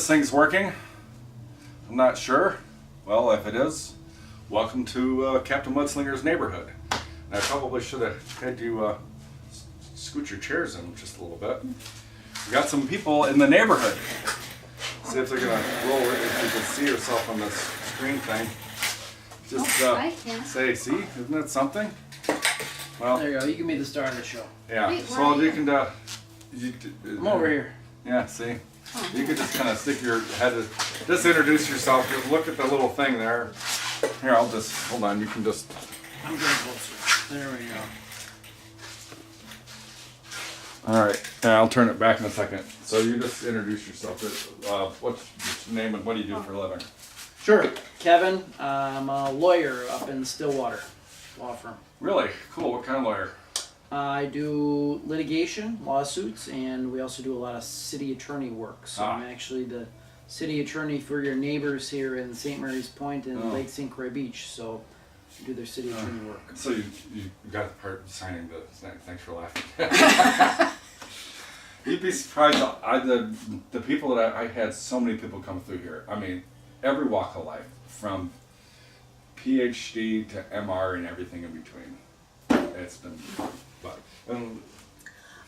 This thing's working? I'm not sure. Well, if it is, welcome to Captain Mudslinger's neighborhood. And I probably should have had you scoot your chairs in just a little bit. We got some people in the neighborhood. See if they're gonna roll it, if you can see yourself on this screen thing. Just I can. say, see, isn't that something? Well, there you go. You can be the star of the show. yeah. Wait, So where you are can. I'm over here. Yeah. See. Oh. You could just kind of stick your head, just introduce yourself, just look at the little thing there. Here, I'll just, hold on, you can just. I'm getting closer. There we go. Alright, I'll turn it back in a second. So you just introduce yourself. What's your name and what do you do for a living? Sure. Kevin, I'm a lawyer up in Stillwater, law firm. Really? Cool, what kind of lawyer? I do litigation, lawsuits, and we also do a lot of city attorney work. So I'm actually the city attorney for your neighbors here in St. Mary's Point and Lake St. Croix Beach. So I do their city attorney work. So you got the part of signing the, thanks for laughing. You'd be surprised, the people that I had so many people come through here. I mean, every walk of life, from PhD to MR and everything in between. It's been fun. But,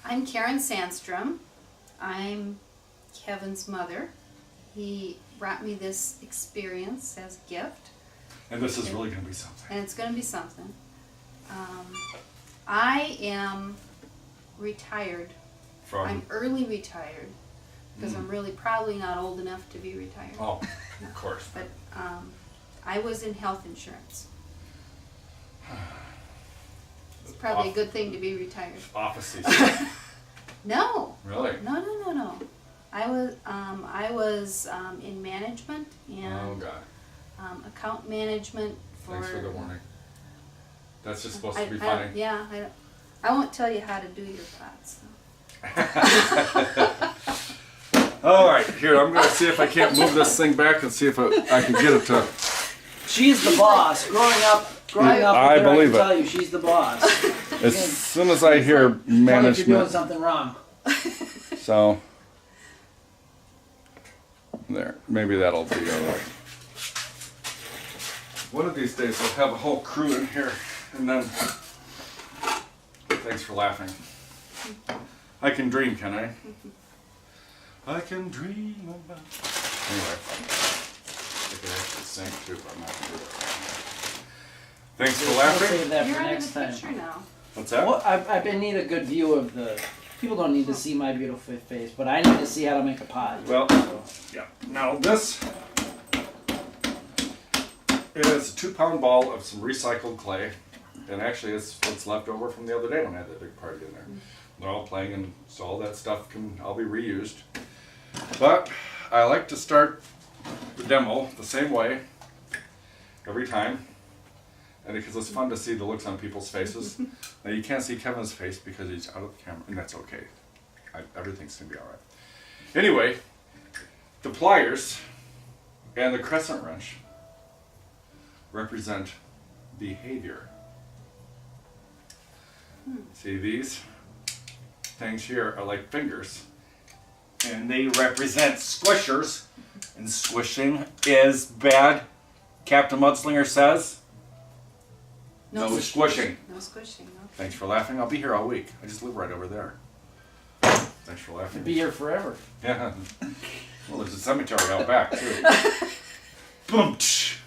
I'm Karen Sandstrom. I'm Kevin's mother. He brought me this experience as a gift. and this is really going to be something. And it's going to be something. I am retired. I'm early retired because I'm really probably not old enough to be retired. Oh, of course. But I was in health insurance. It's probably a good thing to be retired. Offices. No. Really? No. I was in management and Oh God. Account management for. Thanks for the warning. That's just supposed I, to be I funny. don't- yeah, I won't tell you how to do your pots. All right, here, I'm going to see if I can't move this thing back and see if I can get it to. She's the boss. Growing up I with her, believe I can it. tell you she's the boss. As soon as I hear Tell you if you're doing management, something wrong. so there, maybe that'll be all right. One of these days, we'll have a whole crew in here, and then. Thanks for laughing. I can dream, can I? I can dream about. Anyway, I could actually sing too, but I'm not gonna do that. Thanks for We'll laughing. save that You're for out of next the time. picture now. What's that? Well, I need a good view of the. People don't need to see my beautiful face, but I need to see how to make a pie. Well, So, yeah. Now this is a 2-pound ball of some recycled clay, and actually it's what's left over from the other day when I had that big party in there. They're all playing, and so all that stuff can all be reused. But I like to start the demo the same way every time, and because it's fun to see the looks on people's faces. Now you can't see Kevin's face because he's out of the camera, and that's okay. Everything's gonna be all right. Anyway, the pliers and the crescent wrench represent behavior. See, these things here are like fingers, and they represent squishers, and squishing is bad. Captain Mudslinger says no squishing. No squishing. No. Thanks for laughing. I'll be here all week. I just live right over there. Thanks for laughing. be here forever. Yeah. Well, there's a cemetery out back too. Boom. Tsh.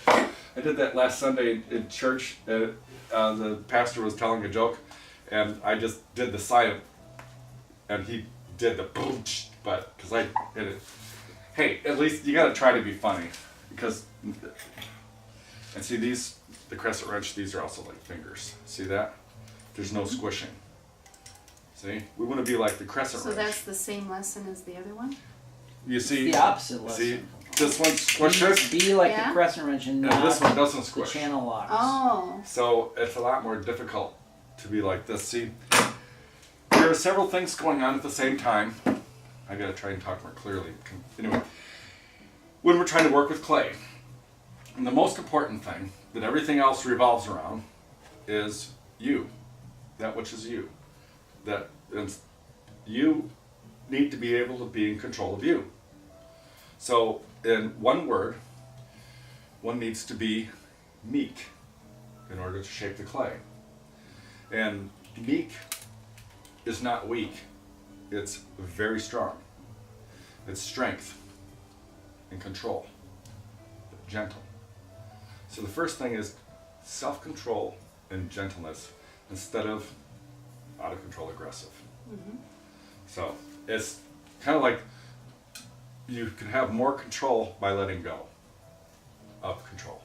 I did that last Sunday in church. The pastor was telling a joke, and I just did the sign, and he did the boom. Tsh, but because I did it. Hey, at least you got to try to be funny, because. And see these, the crescent wrench. These are also like fingers. See that? There's no squishing. See, we want to be like the crescent So wrench. that's the same lesson as the other one? You see, The opposite see, lesson. this one squishes, Be like Yeah? the crescent wrench and and not this one doesn't the squish. channel locks. Oh. So it's a lot more difficult to be like this. See, there are several things going on at the same time. I gotta try and talk more clearly. Anyway, when we're trying to work with clay, and the most important thing that everything else revolves around is you, that which is you. That it's you need to be able to be in control of you. So in one word, one needs to be meek in order to shape the clay. And meek is not weak, it's very strong. It's strength and control, gentle. So the first thing is self-control and gentleness instead of out of control aggressive. Mm-hmm. So it's kind of like you can have more control by letting go of control.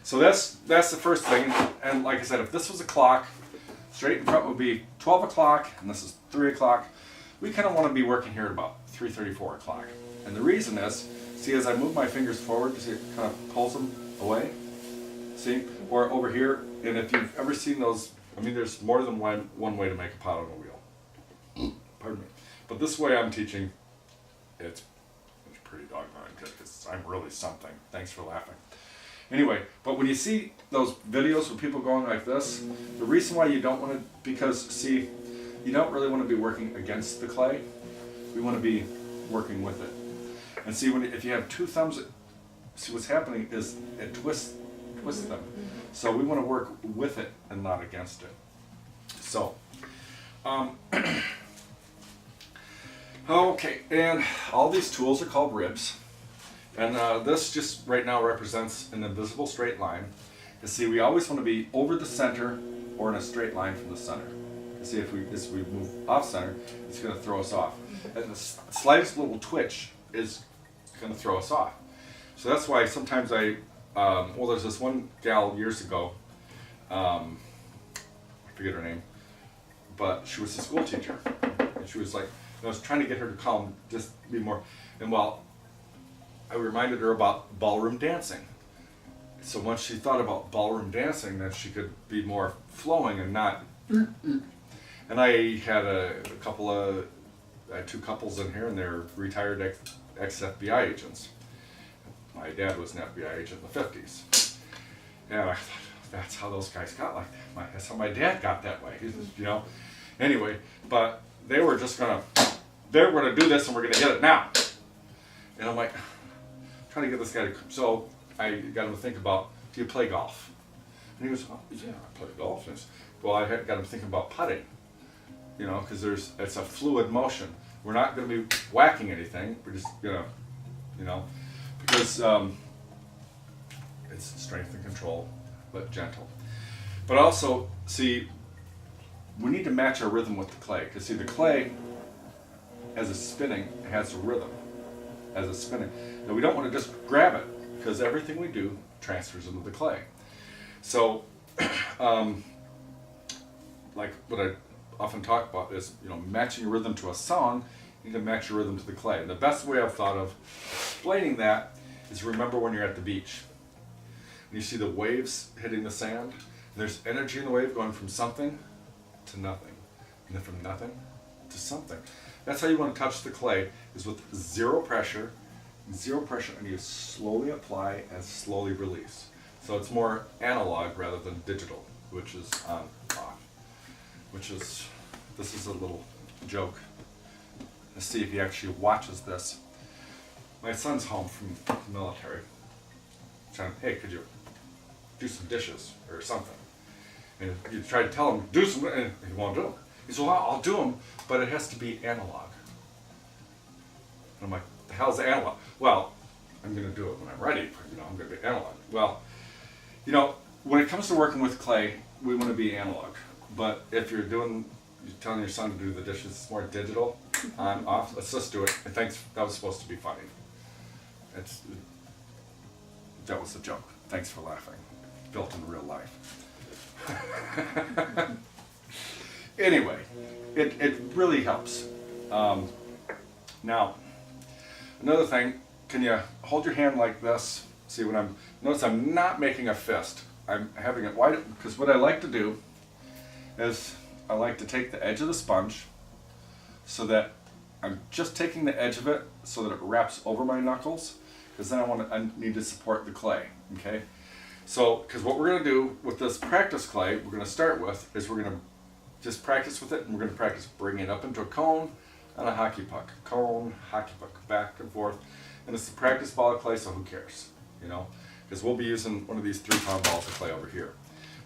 So that's the first thing. And like I said, if this was a clock, straight in front would be 12 o'clock, and this is 3 o'clock. We kind of want to be working here at about 3:30, 4 o'clock. And the reason is, see, as I move my fingers forward, you see it kind of pulls them away? See? Or over here, and if you've ever seen those, I mean, there's more than one way to make a pot on a wheel. Pardon me. But this way I'm teaching, it's pretty doggone good, because I'm really something. Thanks for laughing. Anyway, but when you see those videos with people going like this, the reason why you don't want to, because see, you don't really want to be working against the clay. We want to be working with it. And see, if you have two thumbs, see what's happening is it twists them. So we want to work with it and not against it. So, okay, and all these tools are called ribs. And this just right now represents an invisible straight line. You see, we always want to be over the center or in a straight line from the center. You see, if we move off center, it's going to throw us off. And the slightest little twitch is going to throw us off. So that's why sometimes there's this one gal years ago, I forget her name, but she was a school teacher. And she was like, I was trying to get her to calm, just be more, and while I reminded her about ballroom dancing. So once she thought about ballroom dancing, then she could be more flowing and not. And I had I had two couples in here, and they're retired ex-FBI agents. My dad was an FBI agent in the 50s. And I thought, that's how those guys got like that. That's how my dad got that way, you know. Anyway, but they were just they're gonna do this and we're gonna hit it now. And I'm like, trying to get this guy to, so I got him to think about, do you play golf? And he was, oh, yeah, I play golf. And well, I got him thinking about putting, you know, because it's a fluid motion. We're not going to be whacking anything. We're just going to, you know, because it's strength and control, but gentle. But also, see, we need to match our rhythm with the clay. Because see, the clay, as it's spinning, has a rhythm. As it's spinning. Now we don't want to just grab it, because everything we do transfers into the clay. So, like what I often talk about is, you know, matching your rhythm to a song, you need to match your rhythm to the clay. And the best way I've thought of explaining that is remember when you're at the beach. And you see the waves hitting the sand, and there's energy in the wave going from something to nothing, and then from nothing to something. That's how you want to touch the clay, is with zero pressure, and you slowly apply and slowly release. So it's more analog rather than digital, which is on, off. This is a little joke. Let's see if he actually watches this. My son's home from the military. Saying, hey, could you do some dishes or something? And you try to tell him, do some, and he won't do them. He says, well, I'll do them, but it has to be analog. And I'm like, the hell's analog? Well, I'm going to do it when I'm ready. You know, I'm going to be analog. Well, you know, when it comes to working with clay, we want to be analog. But if you're telling your son to do the dishes, it's more digital, on, off. Let's just do it. And thanks. That was supposed to be funny. That was a joke. Thanks for laughing. Built in real life. Anyway, it really helps. Now, another thing, can you hold your hand like this? See, notice I'm not making a fist. I'm having it wide, because what I like to do is I like to take the edge of the sponge so that I'm just taking the edge of it so that it wraps over my knuckles, because then I need to support the clay, okay? So, because what we're going to do with this practice clay, we're going to start with, is we're going to just practice with it, and we're going to practice bringing it up into a cone, and a hockey puck. Cone, hockey puck, back and forth. And it's a practice ball of clay, so who cares, you know? Because we'll be using one of these 3-pound balls of clay over here.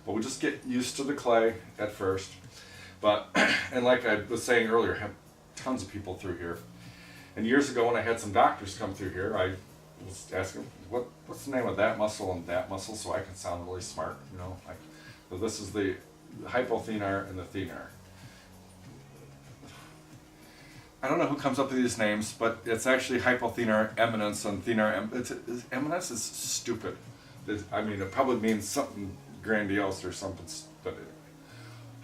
But we'll just get used to the clay at first. But, and like I was saying earlier, I have tons of people through here. And years ago when I had some doctors come through here, I was asking, what's the name of that muscle and that muscle, so I can sound really smart, you know? Like, so this is the hypothenar and the thenar. I don't know who comes up with these names, but it's actually hypothenar eminence and thenar. Eminence is stupid. I mean, it probably means something grandiose or something, but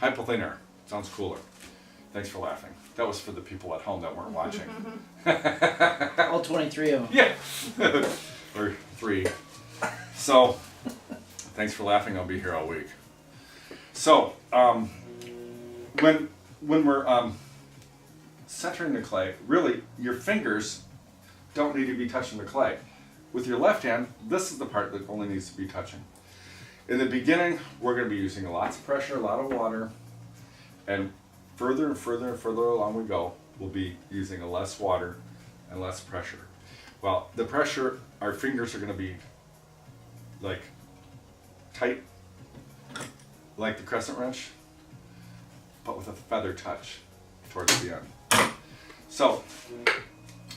hypothenar sounds cooler. Thanks for laughing. That was for the people at home that weren't watching. All 23 of them. Yeah. Or 3. So, thanks for laughing. I'll be here all week. So, when we're centering the clay, really, your fingers don't need to be touching the clay. With your left hand, this is the part that only needs to be touching. In the beginning, we're going to be using lots of pressure, a lot of water, and further and further and further along we go, we'll be using less water and less pressure. Well, the pressure, our fingers are going to be like tight, like the crescent wrench, but with a feather touch towards the end. So,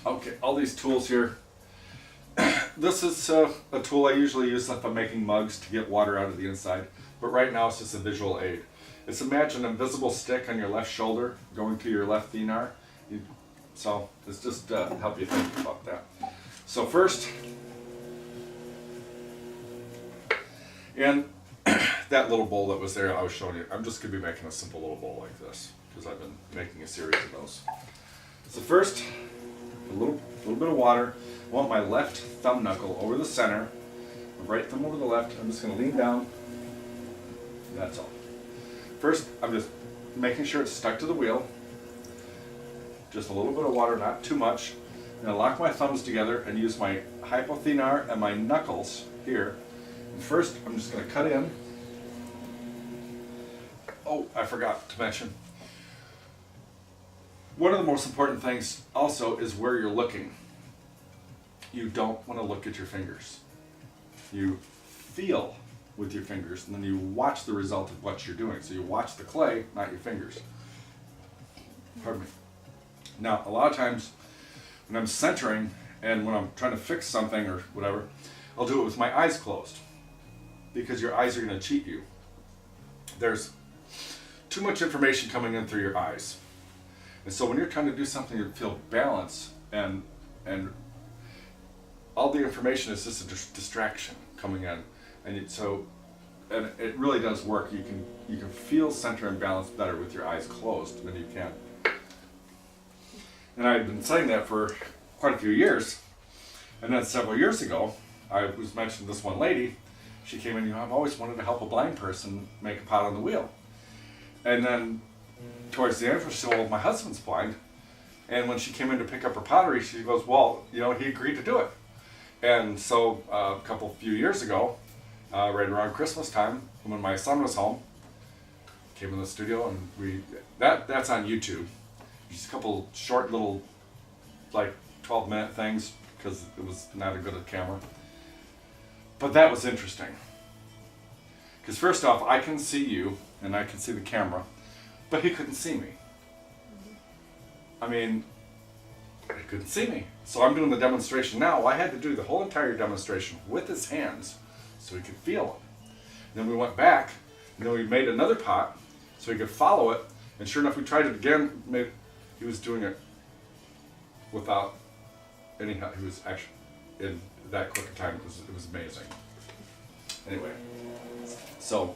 okay, all these tools here. This is a tool I usually use if I'm making mugs to get water out of the inside, but right now it's just a visual aid. It's imagine an invisible stick on your left shoulder going to your left thenar. So it's just to help you think about that. So first, and that little bowl that was there I was showing you, I'm just going to be making a simple little bowl like this because I've been making a series of those. So first, a little bit of water. I want my left thumb knuckle over the center, right thumb over the left. I'm just going to lean down. That's all. First, I'm just making sure it's stuck to the wheel. Just a little bit of water, not too much. I'm going to lock my thumbs together and use my hypothenar and my knuckles here. And first, I'm just going to cut in. Oh, I forgot to mention. One of the most important things also is where you're looking. You don't want to look at your fingers. You feel with your fingers, and then you watch the result of what you're doing. So you watch the clay, not your fingers. Pardon me. Now, a lot of times when I'm centering and when I'm trying to fix something or whatever, I'll do it with my eyes closed because your eyes are going to cheat you. There's too much information coming in through your eyes. And so when you're trying to do something to feel balance and all the information is just a distraction coming in. And it really does work. You can feel center and balance better with your eyes closed than you can. And I've been saying that for quite a few years. And then several years ago, I was mentioning this one lady. She came in, I've always wanted to help a blind person make a pot on the wheel. And then towards the end, she said, well, my husband's blind. And when she came in to pick up her pottery, she goes, well, he agreed to do it. And so a few years ago, right around Christmas time, when my son was home, came in the studio and that's on YouTube. Just a couple short little, like 12-minute things because it was not a good camera. But that was interesting. Because first off, I can see you and I can see the camera, but he couldn't see me. I mean, he couldn't see me. So I'm doing the demonstration now. I had to do the whole entire demonstration with his hands so he could feel it. And then we went back, and then we made another pot so he could follow it. And sure enough, we tried it again. He was doing it without any help. He was actually in that quick a time. It was amazing. Anyway, so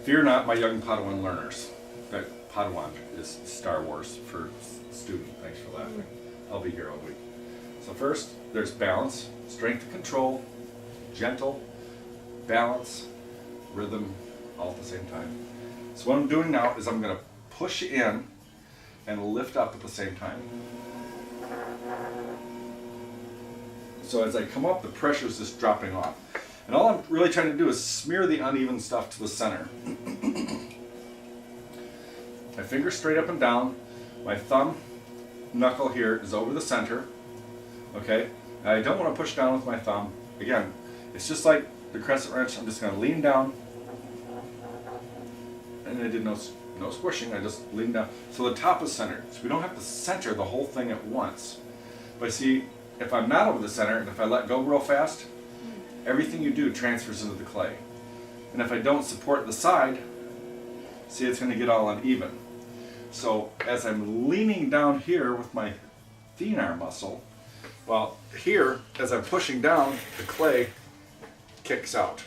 fear not, my young Padawan learners. That Padawan is Star Wars for student. Thanks for laughing. I'll be here all week. So first, there's balance, strength and control, gentle, balance, rhythm, all at the same time. So what I'm doing now is I'm going to push in and lift up at the same time. So as I come up, the pressure is just dropping off. And all I'm really trying to do is smear the uneven stuff to the center. My fingers straight up and down, my thumb knuckle here is over the center, okay? And I don't want to push down with my thumb. Again, it's just like the crescent wrench. I'm just going to lean down, and I did no squishing. I just lean down. So the top is centered. So we don't have to center the whole thing at once. But see, if I'm not over the center, and if I let go real fast, everything you do transfers into the clay. And if I don't support the side, see, it's going to get all uneven. So as I'm leaning down here with my thenar muscle, well, here, as I'm pushing down, the clay kicks out.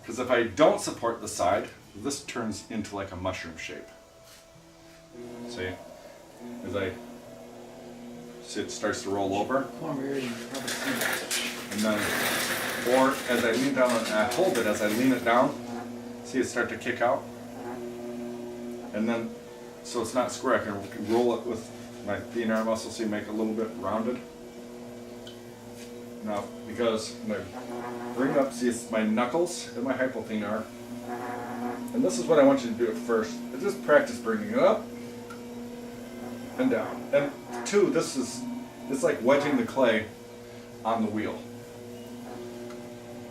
Because if I don't support the side, this turns into like a mushroom shape. See? As I see, it starts to roll over. And then, or as I lean down and I hold it, as I lean it down, see it start to kick out? And then, so it's not square, I can roll it with my thenar muscle, so you make it a little bit rounded. Now, because when I bring it up, see it's my knuckles and my hypothenar. And this is what I want you to do at first. Just practice bringing it up and down. And two, it's like wedging the clay on the wheel.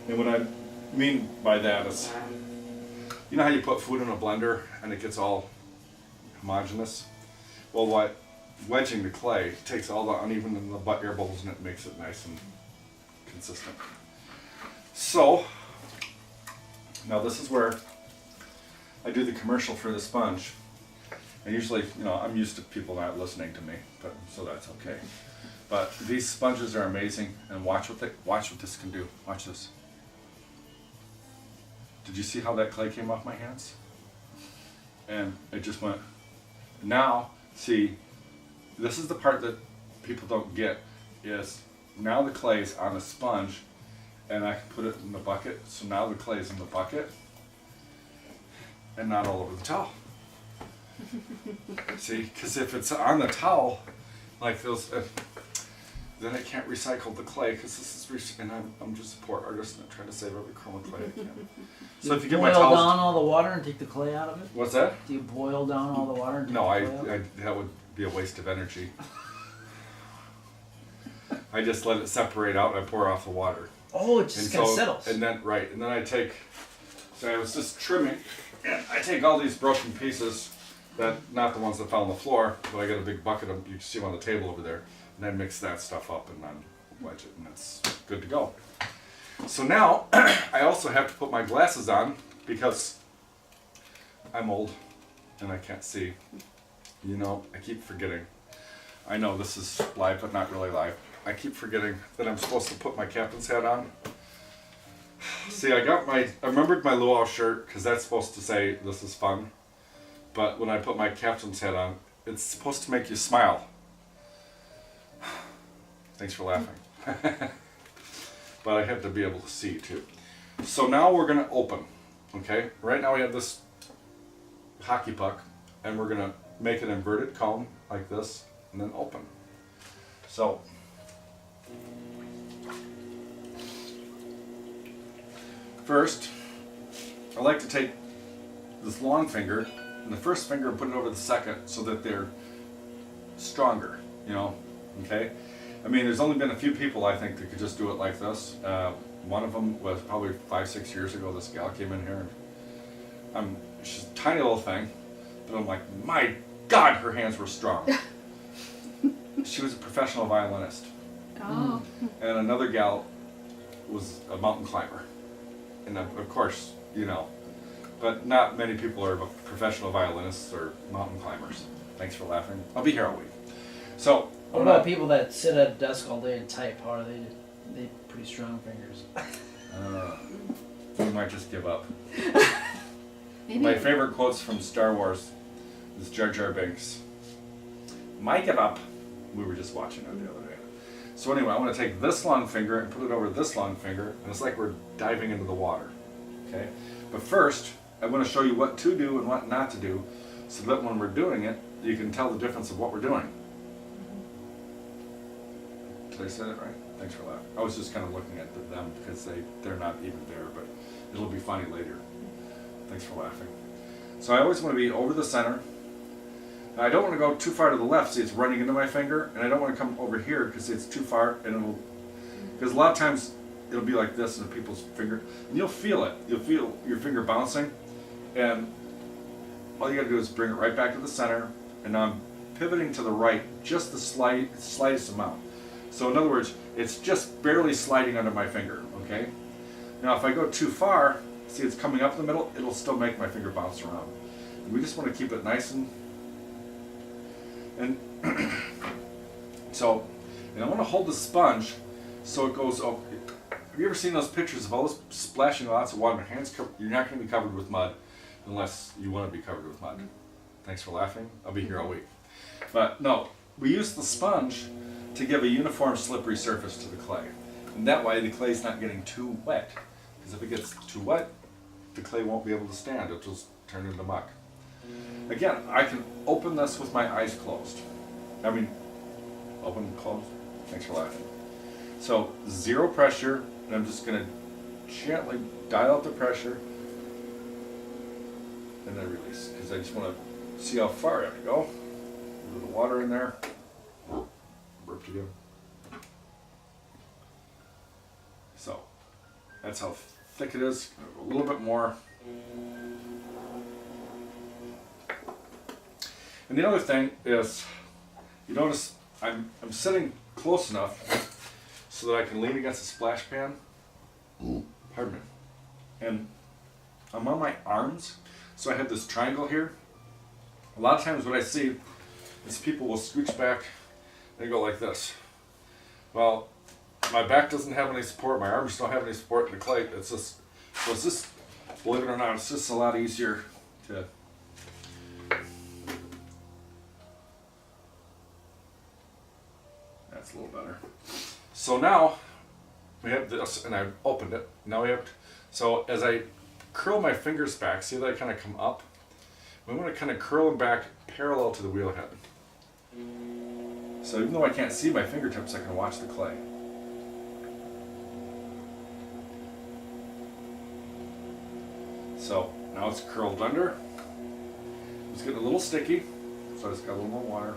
And what I mean by that is, you know how you put food in a blender and it gets all homogeneous? Well, what wedging the clay takes all the uneven in the air bubbles and it makes it nice and consistent. So, now this is where I do the commercial for the sponge. And usually, you know, I'm used to people not listening to me, but so that's okay. But these sponges are amazing, and watch what this can do. Watch this. Did you see how that clay came off my hands? And it just went. Now, see, this is the part that people don't get, is now the clay is on a sponge, and I can put it in the bucket. So now the clay is in the bucket, and not all over the towel. See, because if it's on the towel, like those, then I can't recycle the clay, because this is, and I'm just a poor artist and I'm trying to save every crumb of clay I can. So if you get my boil towels, down all the water and take the clay out of it? What's that? Do you boil down all the water and take No, the clay out? that would be a waste of energy. I just let it separate out and I pour off the water. Oh, it just kind of settles. And then, right, and then I take, so I was just trimming, and I take all these broken pieces, that not the ones that fell on the floor, but I got a big bucket of, you can see them on the table over there, and I mix that stuff up and then wedge it, and it's good to go. So now, I also have to put my glasses on, because I'm old, and I can't see. You know, I keep forgetting. I know this is live, but not really live. I keep forgetting that I'm supposed to put my captain's hat on. See, I remembered my luau shirt, because that's supposed to say, this is fun. But when I put my captain's hat on, it's supposed to make you smile. Thanks for laughing. But I have to be able to see too. So now we're going to open, okay? Right now we have this hockey puck, and we're going to make an inverted cone like this, and then open. So, first, I like to take this long finger, and the first finger, put it over the second, so that they're stronger, you know, okay? I mean, there's only been a few people, I think, that could just do it like this. One of them was probably 5-6 years ago. This gal came in here, and she's a tiny little thing, but I'm like, my God, her hands were strong. She was a professional violinist. Oh. And another gal was a mountain climber. And of course, you know, but not many people are professional violinists or mountain climbers. Thanks for laughing. I'll be here all week. So, what about people that sit at a desk all day and type? How are they? They have pretty strong fingers. We might just give up. Maybe. My favorite quotes from Star Wars is Jar Jar Binks. Might give up. We were just watching it the other day. So anyway, I want to take this long finger and put it over this long finger, and it's like we're diving into the water. Okay? But first, I want to show you what to do and what not to do, so that when we're doing it, you can tell the difference of what we're doing. Did I say that right? Thanks for laughing. I was just kind of looking at them because they're not even there, but it'll be funny later. Thanks for laughing. So I always want to be over the center. Now, I don't want to go too far to the left, see it's running into my finger, and I don't want to come over here because it's too far, and it'll, because a lot of times it'll be like this in people's finger, and you'll feel it. You'll feel your finger bouncing, and all you got to do is bring it right back to the center, and now I'm pivoting to the right just the slightest amount. So in other words, it's just barely sliding under my finger, okay? Now if I go too far, see it's coming up in the middle, it'll still make my finger bounce around. And we just want to keep it nice and so, and I want to hold the sponge so it goes over. Have you ever seen those pictures of all this splashing lots of water? Your hands you're not going to be covered with mud unless you want to be covered with mud. Thanks for laughing. I'll be here all week. But no, we use the sponge to give a uniform slippery surface to the clay. And that way the clay's not getting too wet. Because if it gets too wet, the clay won't be able to stand. It'll just turn into muck. Again, I can open this with my eyes closed. I mean, open and closed. Thanks for laughing. So, zero pressure, and I'm just going to gently dial up the pressure, and then release, because I just want to see how far I have to go. A little water in there. Burped again. So, that's how thick it is. A little bit more. And the other thing is, you notice I'm sitting close enough so that I can lean against the splash pan. Pardon me. And I'm on my arms, so I have this triangle here. A lot of times what I see is people will scooch back and go like this. Well, my back doesn't have any support, my arms don't have any support in the clay. It's just, so it's just, believe it or not, it's just a lot easier to. That's a little better. So now we have this, and I've opened it. Now we have, so as I curl my fingers back, see that I kind of come up? We want to kind of curl them back parallel to the wheel head. So even though I can't see my fingertips, I can watch the clay. So now it's curled under. It's getting a little sticky, so I just got a little more water.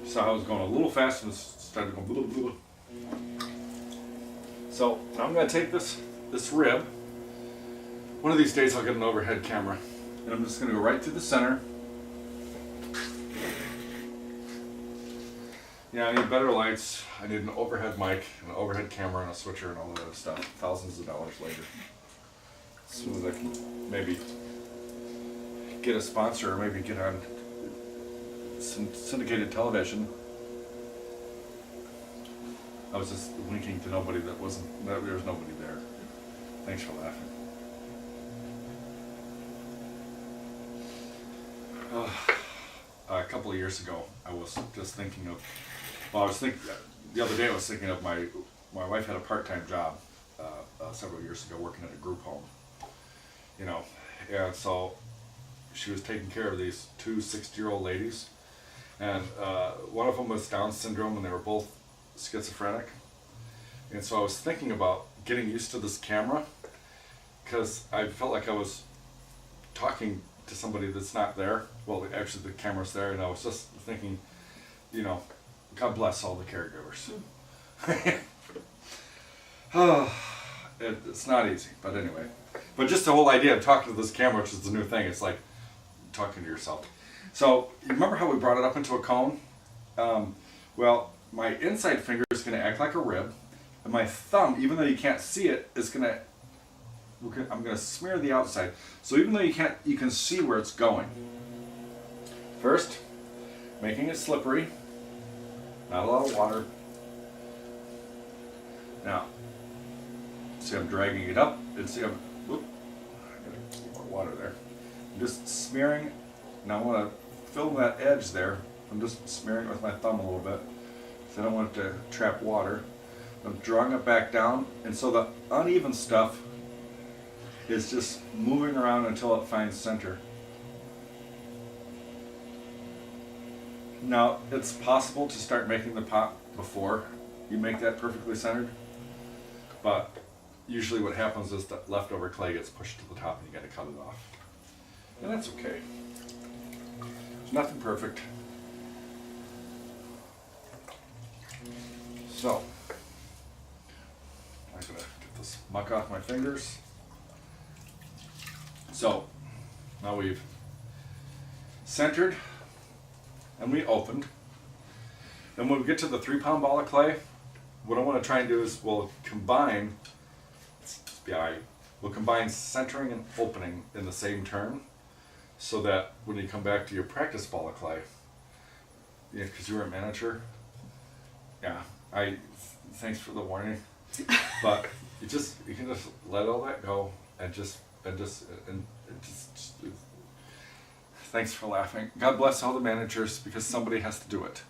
So I was going a little fast and started going blah, blah, blah. So now I'm going to take this rib. One of these days I'll get an overhead camera, and I'm just going to go right through the center. Yeah, I need better lights. I need an overhead mic, an overhead camera, and a switcher, and all that other stuff. Thousands of dollars later. As soon as I can maybe get a sponsor, or maybe get on syndicated television. I was just winking to nobody that wasn't, there was nobody there. Thanks for laughing. A couple of years ago, I was just thinking of, the other day I was thinking of my wife had a part-time job several years ago working at a group home, you know, and so she was taking care of these two 60-year-old ladies, and one of them was Down syndrome, and they were both schizophrenic. And so I was thinking about getting used to this camera, because I felt like I was talking to somebody that's not there. Well, actually the camera's there, and I was just thinking, you know, God bless all the caregivers. It's not easy, but anyway. But just the whole idea of talking to this camera, which is the new thing, it's like talking to yourself. So, you remember how we brought it up into a cone? Well, my inside finger is going to act like a rib, and my thumb, even though you can't see it, is going to, I'm going to smear the outside. So even though you can see where it's going. First, making it slippery, not a lot of water. Now, see I'm dragging it up, and see I'm, whoop, I got a little more water there. I'm just smearing. Now I want to fill that edge there. I'm just smearing it with my thumb a little bit, because I don't want it to trap water. I'm drawing it back down, and so the uneven stuff is just moving around until it finds center. Now, it's possible to start making the pot before you make that perfectly centered, but usually what happens is that leftover clay gets pushed to the top and you gotta cut it off. And that's okay. There's nothing perfect. So, I'm gonna get this muck off my fingers. So, now we've centered and we opened. And when we get to the 3-pound ball of clay, what I want to try and do is we'll combine centering and opening in the same turn, so that when you come back to your practice ball of clay, yeah, because you were a manager, yeah, thanks for the warning, but you can just let all that go and just thanks for laughing. God bless all the managers, because somebody has to do it.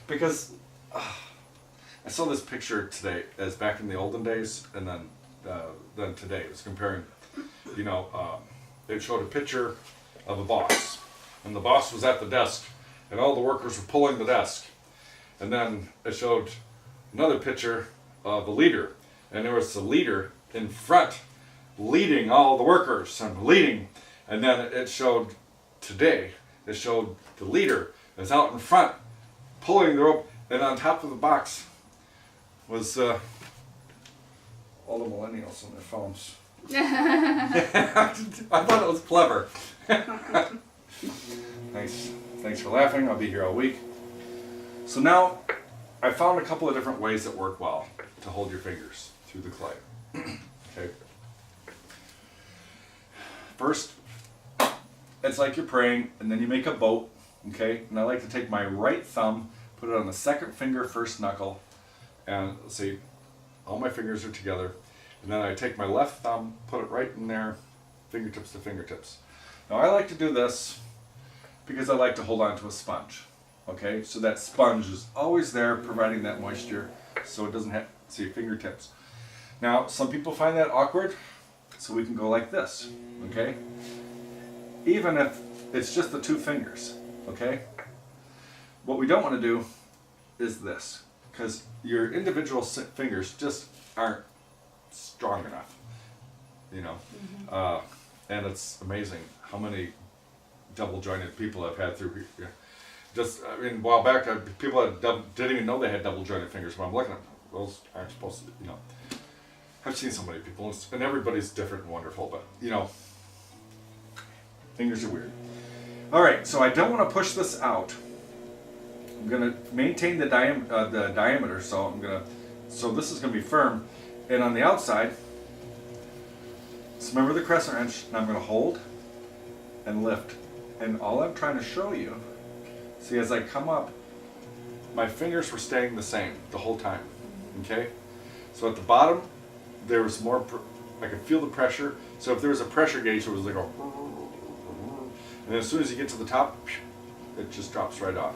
Because I saw this picture today as back in the olden days, and then today. It was comparing, it showed a picture of a boss, and the boss was at the desk, and all the workers were pulling the desk. And then it showed another picture of a leader, and there was the leader in front leading all the workers and leading. And then it showed today, it showed the leader is out in front pulling the rope, and on top of the box was all the millennials on their phones. I thought it was clever. Thanks for laughing. I'll be here all week. So now I found a couple of different ways that work well to hold your fingers through the clay. Okay. First, it's like you're praying, and then you make a boat. Okay, and I like to take my right thumb, put it on the second finger, first knuckle, and see, all my fingers are together. And then I take my left thumb, put it right in there, fingertips to fingertips. Now I like to do this because I like to hold on to a sponge. Okay, so that sponge is always there, providing that moisture, so it doesn't have, see, fingertips. Now, some people find that awkward, so we can go like this, okay? Even if it's just the 2 fingers. Okay? What we don't want to do is this, because your individual fingers just aren't strong enough, and it's amazing how many double-jointed people I've had through here. A while back, people didn't even know they had double-jointed fingers. When I'm looking at them, those aren't supposed to, I've seen so many people, and everybody's different and wonderful, but, fingers are weird. All right, so I don't want to push this out. I'm going to maintain the diameter, so this is going to be firm. And on the outside, so remember the crescent wrench, and I'm going to hold and lift. And all I'm trying to show you, see, as I come up, my fingers were staying the same the whole time, okay? So at the bottom, there was more, I could feel the pressure. So if there was a pressure gauge, it was like a, and as soon as you get to the top, it just drops right off.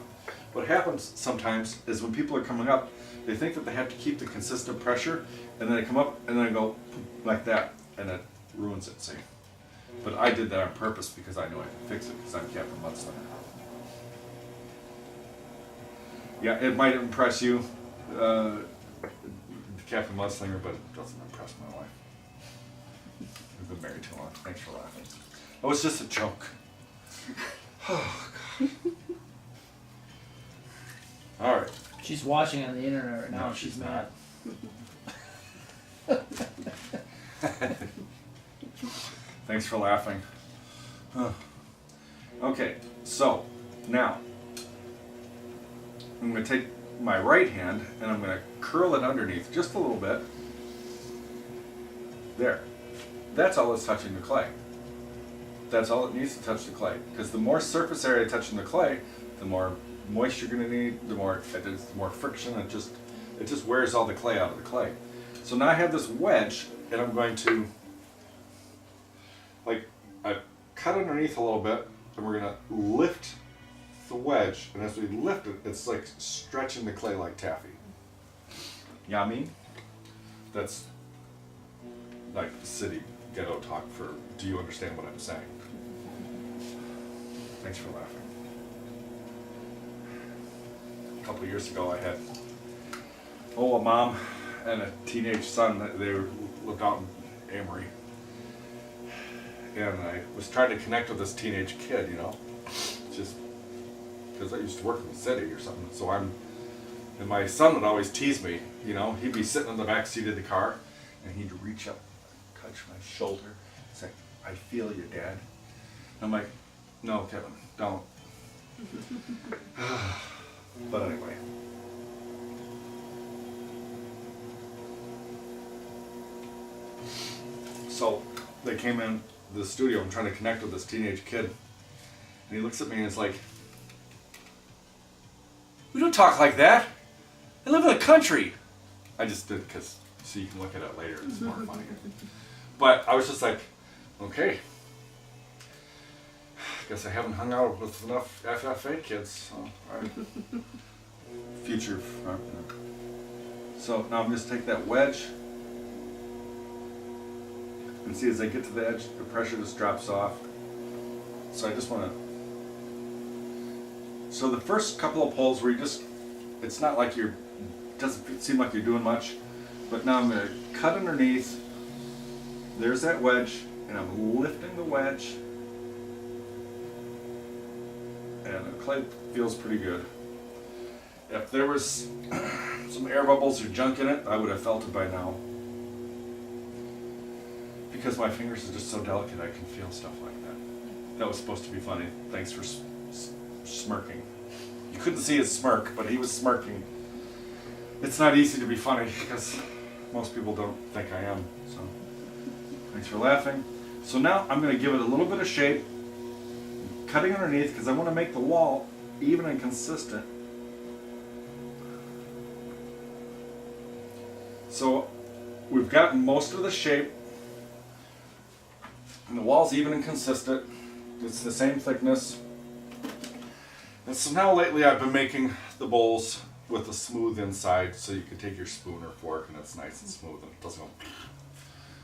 What happens sometimes is when people are coming up, they think that they have to keep the consistent pressure, and then they come up and then they go like that, and it ruins it, see? But I did that on purpose because I knew I could fix it, because I'm Captain Mudslinger. Yeah, it might impress you, Captain Mudslinger, but it doesn't impress my wife. We've been married too long. Thanks for laughing. It was just a joke. Oh, God. All right. She's watching on the internet right now. No, she's not. mad. Thanks for laughing. Okay, so now I'm going to take my right hand and I'm going to curl it underneath just a little bit. There. That's all it's touching the clay. That's all it needs to touch the clay. Because the more surface area touching the clay, the more moisture you're going to need, the more friction. It just wears all the clay out of the clay. So now I have this wedge, and I'm going to, I cut underneath a little bit, and we're going to lift the wedge, and as we lift it, it's like stretching the clay like taffy. Yeah, I mean, that's like city ghetto talk for, do you understand what I'm saying? Thanks for laughing. A couple of years ago I had, a mom and a teenage son. They lived out in Amory. And I was trying to connect with this teenage kid, you know, just because I used to work in the city or something. So and my son would always tease me, you know, he'd be sitting in the back seat of the car and he'd reach up, touch my shoulder, say, "I feel you, Dad." I'm like, "No, Kevin, don't." But anyway. So they came in the studio. I'm trying to connect with this teenage kid. And he looks at me and is like, "We don't talk like that. I live in the country." I just did because, so you can look at it later. It's more funny. But I was just like, okay. Guess I haven't hung out with enough FFA kids. So, future. So now I'm just take that wedge. And see, as I get to the edge, the pressure just drops off. So I just want to. So the first couple of pulls where it's not like doesn't seem like you're doing much. But now I'm going to cut underneath. There's that wedge, and I'm lifting the wedge. And the clay feels pretty good. If there was some air bubbles or junk in it, I would have felt it by now. Because my fingers are just so delicate, I can feel stuff like that. That was supposed to be funny. Thanks for smirking. You couldn't see his smirk, but he was smirking. It's not easy to be funny because most people don't think I am. So, thanks for laughing. So now I'm going to give it a little bit of shape, cutting underneath because I want to make the wall even and consistent. So we've gotten most of the shape. And the wall's even and consistent. It's the same thickness. And so now lately I've been making the bowls with a smooth inside so you can take your spoon or fork and it's nice and smooth and it doesn't go.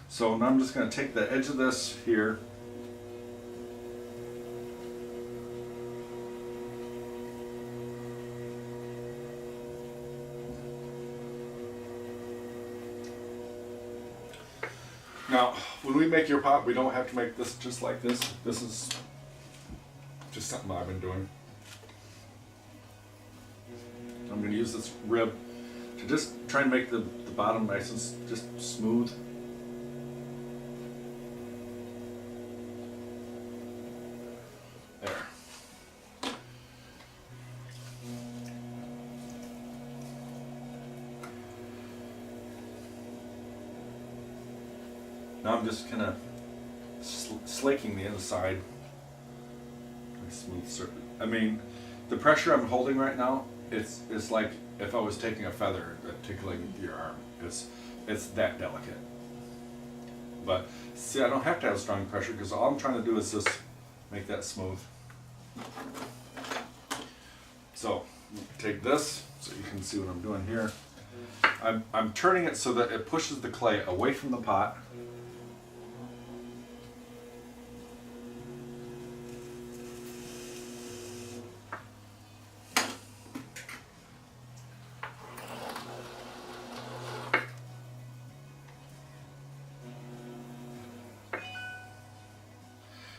So now I'm just going to take the edge of this here. Now, when we make your pot, we don't have to make this just like this. This is just something I've been doing. I'm going to use this rib to just try and make the bottom nice and just smooth. There. Now I'm just kind of slaking the inside. Smooth surface. I mean, the pressure I'm holding right now, it's like if I was taking a feather and tickling your arm. It's that delicate. But see, I don't have to have strong pressure because all I'm trying to do is just make that smooth. So take this so you can see what I'm doing here. I'm turning it so that it pushes the clay away from the pot.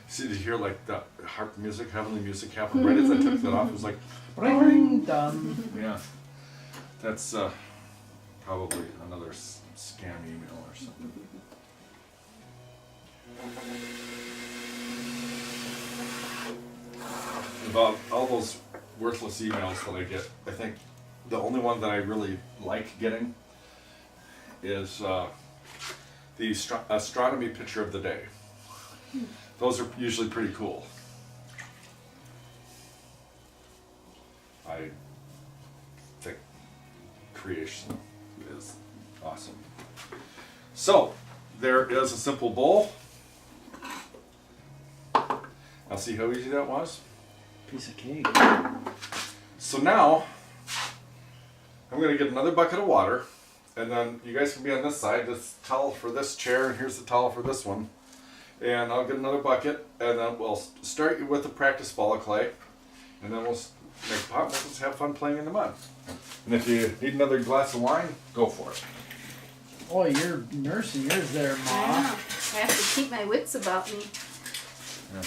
See, did you hear like the harp music, heavenly music happen right as I took that off? It was like, Ring done. Yeah, that's probably another scam email or something. About all those worthless emails that I get, I think the only one that I really like getting is the astronomy picture of the day. Those are usually pretty cool. I think creation is awesome. So, there is a simple bowl. Now see how easy that was? Piece of cake. So now, I'm going to get another bucket of water, and then you guys can be on this side. This towel for this chair, and here's the towel for this one. And I'll get another bucket, and then we'll start you with a practice ball of clay, and then we'll make a pot, and we'll just have fun playing in the mud. And if you need another glass of wine, go for it. Oh, you're nursing yours there, I Ma. know. I have to keep my wits about me. Yeah.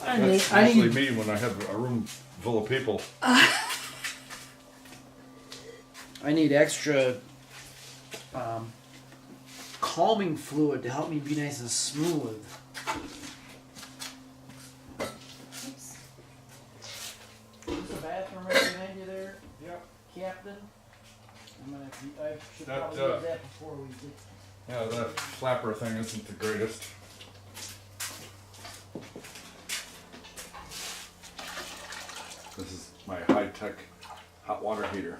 That's That's usually me when I have a room full of people. I need extra calming fluid to help me be nice and smooth. Oops. Is the bathroom right behind you there, Yep. Captain? I should That, probably use that before we get. Yeah, that flapper thing isn't the greatest. This is my high-tech hot water heater.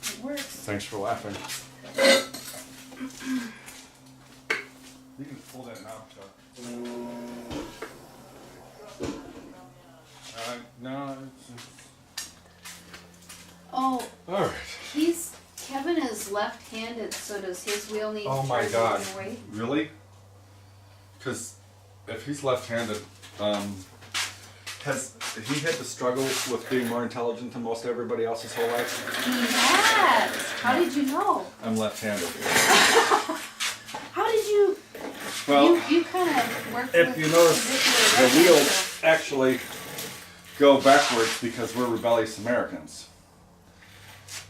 It works. Thanks for laughing. You can pull that knob, Chuck. No, Oh, all right. Kevin is left-handed, so does his wheel need Oh to my turn God. the other way? Really? Because if he's left-handed, has he had to struggle with being more intelligent than most everybody else his whole life? He has. How did you know? I'm left-handed. How did you? Well, you kind of worked if with you notice, particular the left-handed, wheels actually go backwards because we're rebellious Americans.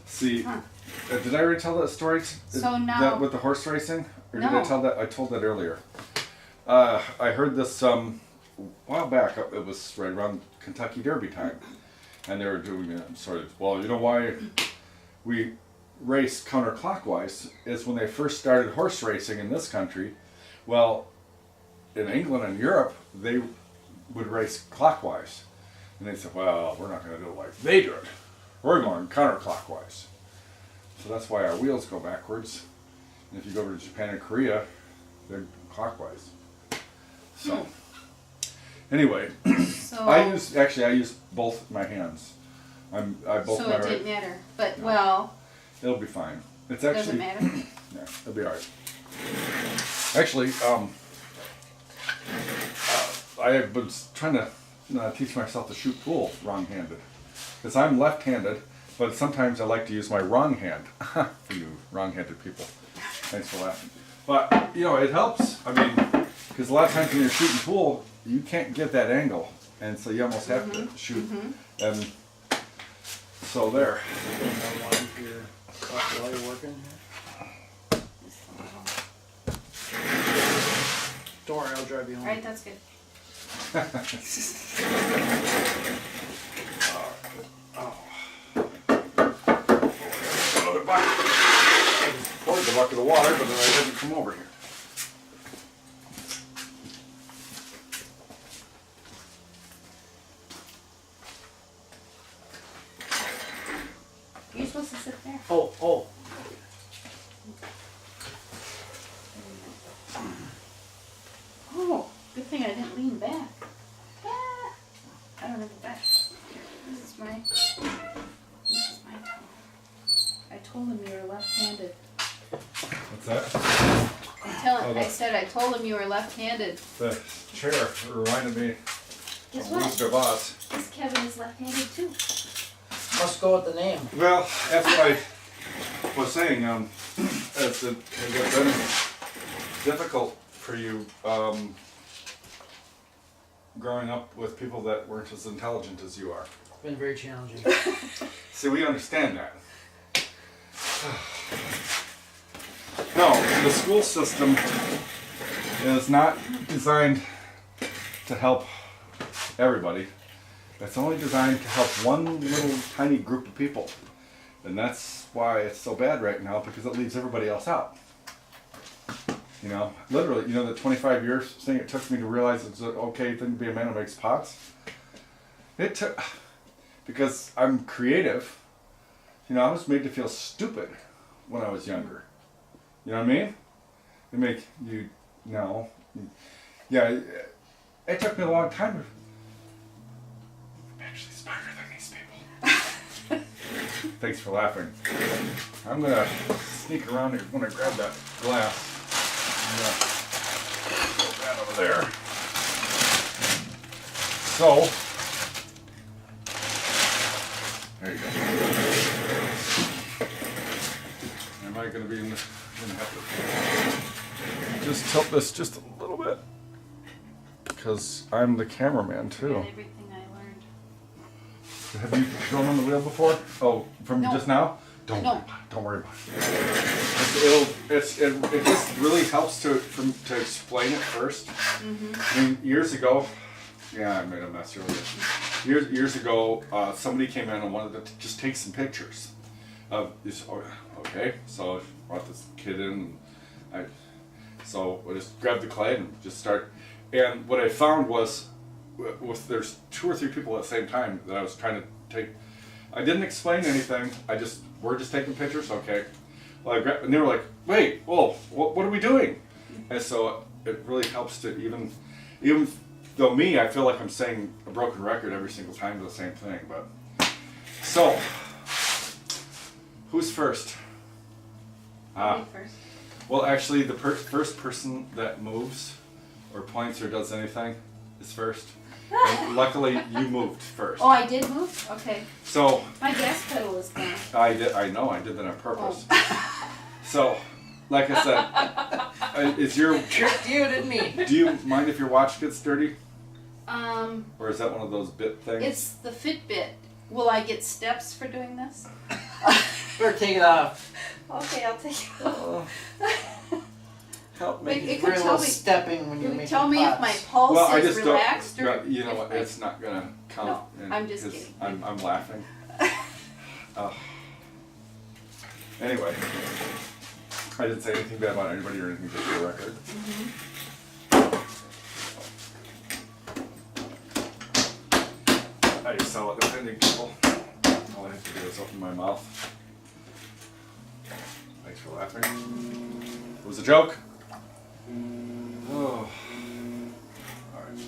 See, Huh. Did I already tell that story? So now- That with the horse racing? Or did I No. tell that? I told that earlier. I heard this a while back. It was right around Kentucky Derby time. And they were doing sort of, well, you know why we race counterclockwise is when they first started horse racing in this country. Well, in England and Europe, they would race clockwise. And they said, well, we're not going to do it like they do it. We're going counterclockwise. So that's why our wheels go backwards. And if you go over to Japan and Korea, they're clockwise. So, anyway, So, I use both my hands. I both so my it right. didn't matter. But well, It'll be fine. It's doesn't actually matter. yeah, it'll be alright. Actually, I was trying to teach myself to shoot pool wrong-handed. Because I'm left-handed, but sometimes I like to use my wrong hand. For you wrong-handed people. Thanks for laughing. But, you know, it helps. I mean, because a lot of times when you're shooting pool, you can't get that angle. And so you almost have to shoot. And so there. While you're working. Don't worry, I'll drive you home. All right, that's good. Poured the bucket of water, but then I didn't come over here. You're supposed to sit there. Oh. Oh, good thing I didn't lean back. Ah, I don't have a back. This is my toe. I told him you were left-handed. What's that? I said I told him you were left-handed. The chair reminded me Guess of what? Elizabeth Boss. This Kevin is left-handed too. Must go with the name. Well, that's what I was saying. It's been difficult for you growing up with people that weren't as intelligent as you are. It's been very challenging. See, we understand that. No, the school system is not designed to help everybody. It's only designed to help one little tiny group of people. And that's why it's so bad right now, because it leaves everybody else out. You know, literally, you know, the 25 years thing it took me to realize it's an okay thing to be a man who makes pots. It took, because I'm creative, you know, I was made to feel stupid when I was younger. You know what I mean? They make you know. Yeah, it took me a long time. I'm actually smarter than these people. Thanks for laughing. I'm gonna sneak around here when I grab that glass. I'm gonna put that over there. So, there you go. Am I gonna be in this? tilt this just a little bit because I'm the cameraman too. And everything I learned. Have you gone on the wheel before? Oh, from No. just now? No. Don't worry about it. It just really helps to explain it first. I mean, years ago, yeah, I made a mess earlier. Years ago, somebody came in and wanted to just take some pictures of this. Okay, so I brought this kid in. So I just grabbed the clay and just start. And what I found was, there's 2 or 3 people at the same time that I was trying to take. I didn't explain anything. We're just taking pictures. Okay. Well, and they were like, "Wait, whoa, what are we doing?" And so it really helps to even though I feel like I'm saying a broken record every single time to the same thing. But so, who's first? Me first. Well, actually, the first person that moves or points or does anything is first. And luckily, you moved first. Oh, I did move? Okay. So My gas pedal is gone. I did that on purpose. So, like I said, is your Tricked you, didn't he? do you mind if your watch gets dirty, Um, or is that one of those bit things? it's the Fitbit. Will I get steps for doing this? Better take it off. Okay, I'll take it. Help It make could it very tell little me- stepping when you're Can you making tell me if my pots. pulse well, I is just relaxed don't. or You know if what? my- It's not gonna count. No, I'm just 'cause kidding. I'm laughing. Anyway, I didn't say anything bad about anybody or anything, just for the record. I just sell it to offending people. All I have to do is open my mouth. Thanks for laughing. It was a joke. Oh. Alright.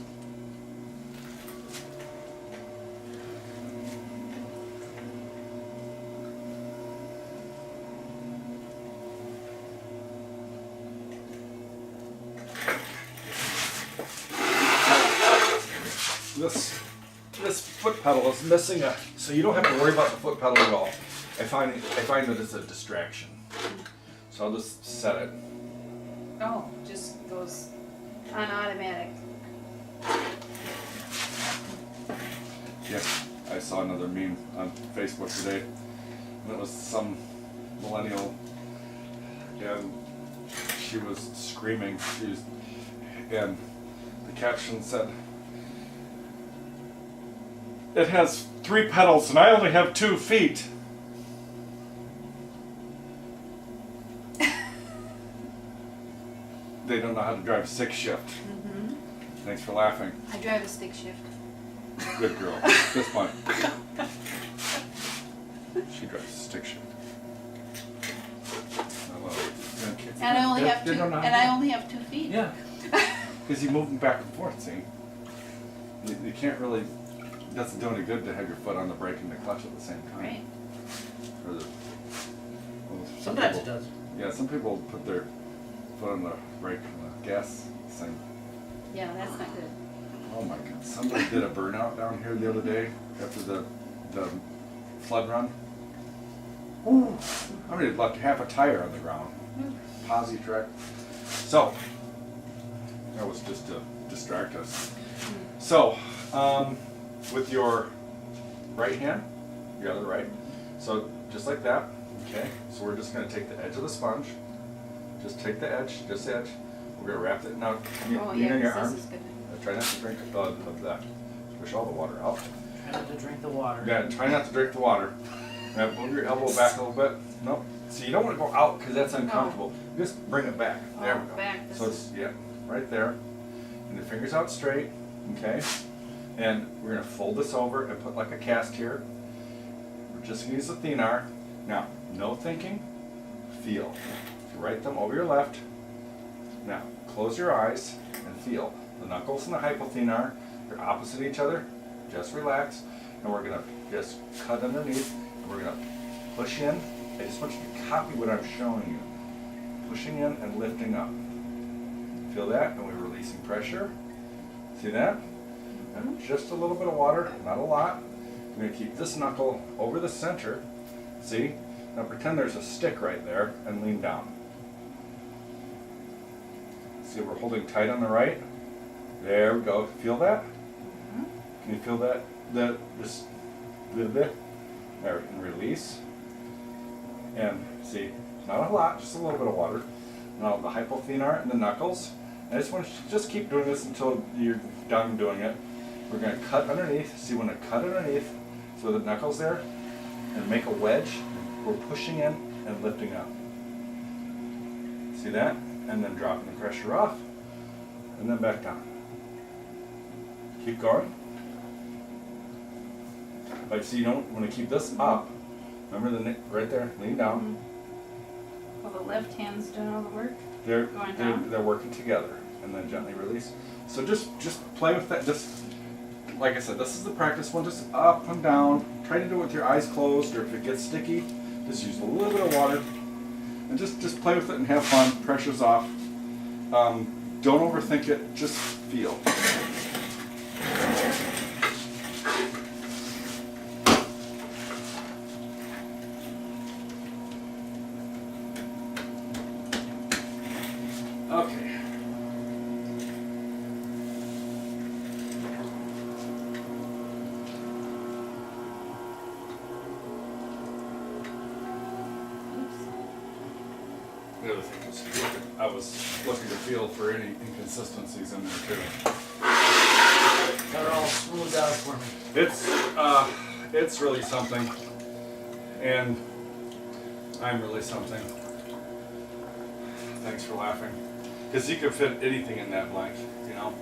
This foot pedal is missing so you don't have to worry about the foot pedal at all. I find that it's a distraction. So I'll just set it. Oh, just goes on automatic. Yeah, I saw another meme on Facebook today, and it was some millennial, and she was screaming. And the caption said, "It has 3 pedals, and I only have 2 feet." They don't know how to drive a stick shift. Thanks for laughing. I drive a stick shift. Good girl. This one. She drives a stick shift. And I only have 2 feet. Yeah. Because you move them back and forth, see? You can't really, it doesn't do any good to have your foot on the brake and the clutch at the same time. Right. Or the, Sometimes it does. Yeah, some people put their foot on the brake and the gas thing. Yeah, that's not good. Oh my God, somebody did a burnout down here the other day after the flood run. Ooh, I mean, it left half a tire on the ground. Posi truck. So, that was just to distract us. So, with your right hand, you got it right. So, just like that, okay? So we're just gonna take the edge of the sponge, just take the edge, just the edge. We're gonna wrap it, now, you Oh, lean yeah, on your 'cause arm. this is good. Try not to drink of that. Push all the water out. Try not to drink the water. Yeah, try not to drink the water. Now move your elbow back a little bit. Nope. So you don't want to go out because that's uncomfortable. Just bring it back. There we go. Back. This So it's, yeah, right there. And the fingers out straight, okay? And we're gonna fold this over and put like a cast here. We're just gonna use the thenar. Now, no thinking, feel. You right thumb over your left. Now, close your eyes and feel. The knuckles and the hypothenar, they're opposite each other. Just relax. And we're gonna just cut underneath. And we're gonna push in. I just want you to copy what I'm showing you. Pushing in and lifting up. Feel that? And we're releasing pressure. See that? And just a little bit of water, not a lot. I'm gonna keep this knuckle over the center. See? Now pretend there's a stick right there and lean down. See, we're holding tight on the right. There we go. Feel that? Can you feel that? This little bit? There, and release. And see, not a lot, just a little bit of water. Now the hypothenar and the knuckles. I just want to just keep doing this until you're done doing it. We're going to cut underneath. See, when I cut underneath, so the knuckles there, and make a wedge. We're pushing in and lifting up. See that? And then dropping the pressure off, and then back down. Keep going. Like, so you don't want to keep this up. Remember the neck right there? Lean down. Well, the left hand's doing all the work. They're Going down. they're working together, and then gently release. So just play with that. Just like I said, this is the practice one. Just up and down. Try to do it with your eyes closed, or if it gets sticky, just use a little bit of water, and just play with it and have fun. Pressure's off. Don't overthink it. Just feel. Okay. The other thing was, I was looking to feel for any inconsistencies in there too. Got it all smoothed out for me. It's really something, and I'm really something. Thanks for laughing, because you could fit anything in that blank, you know.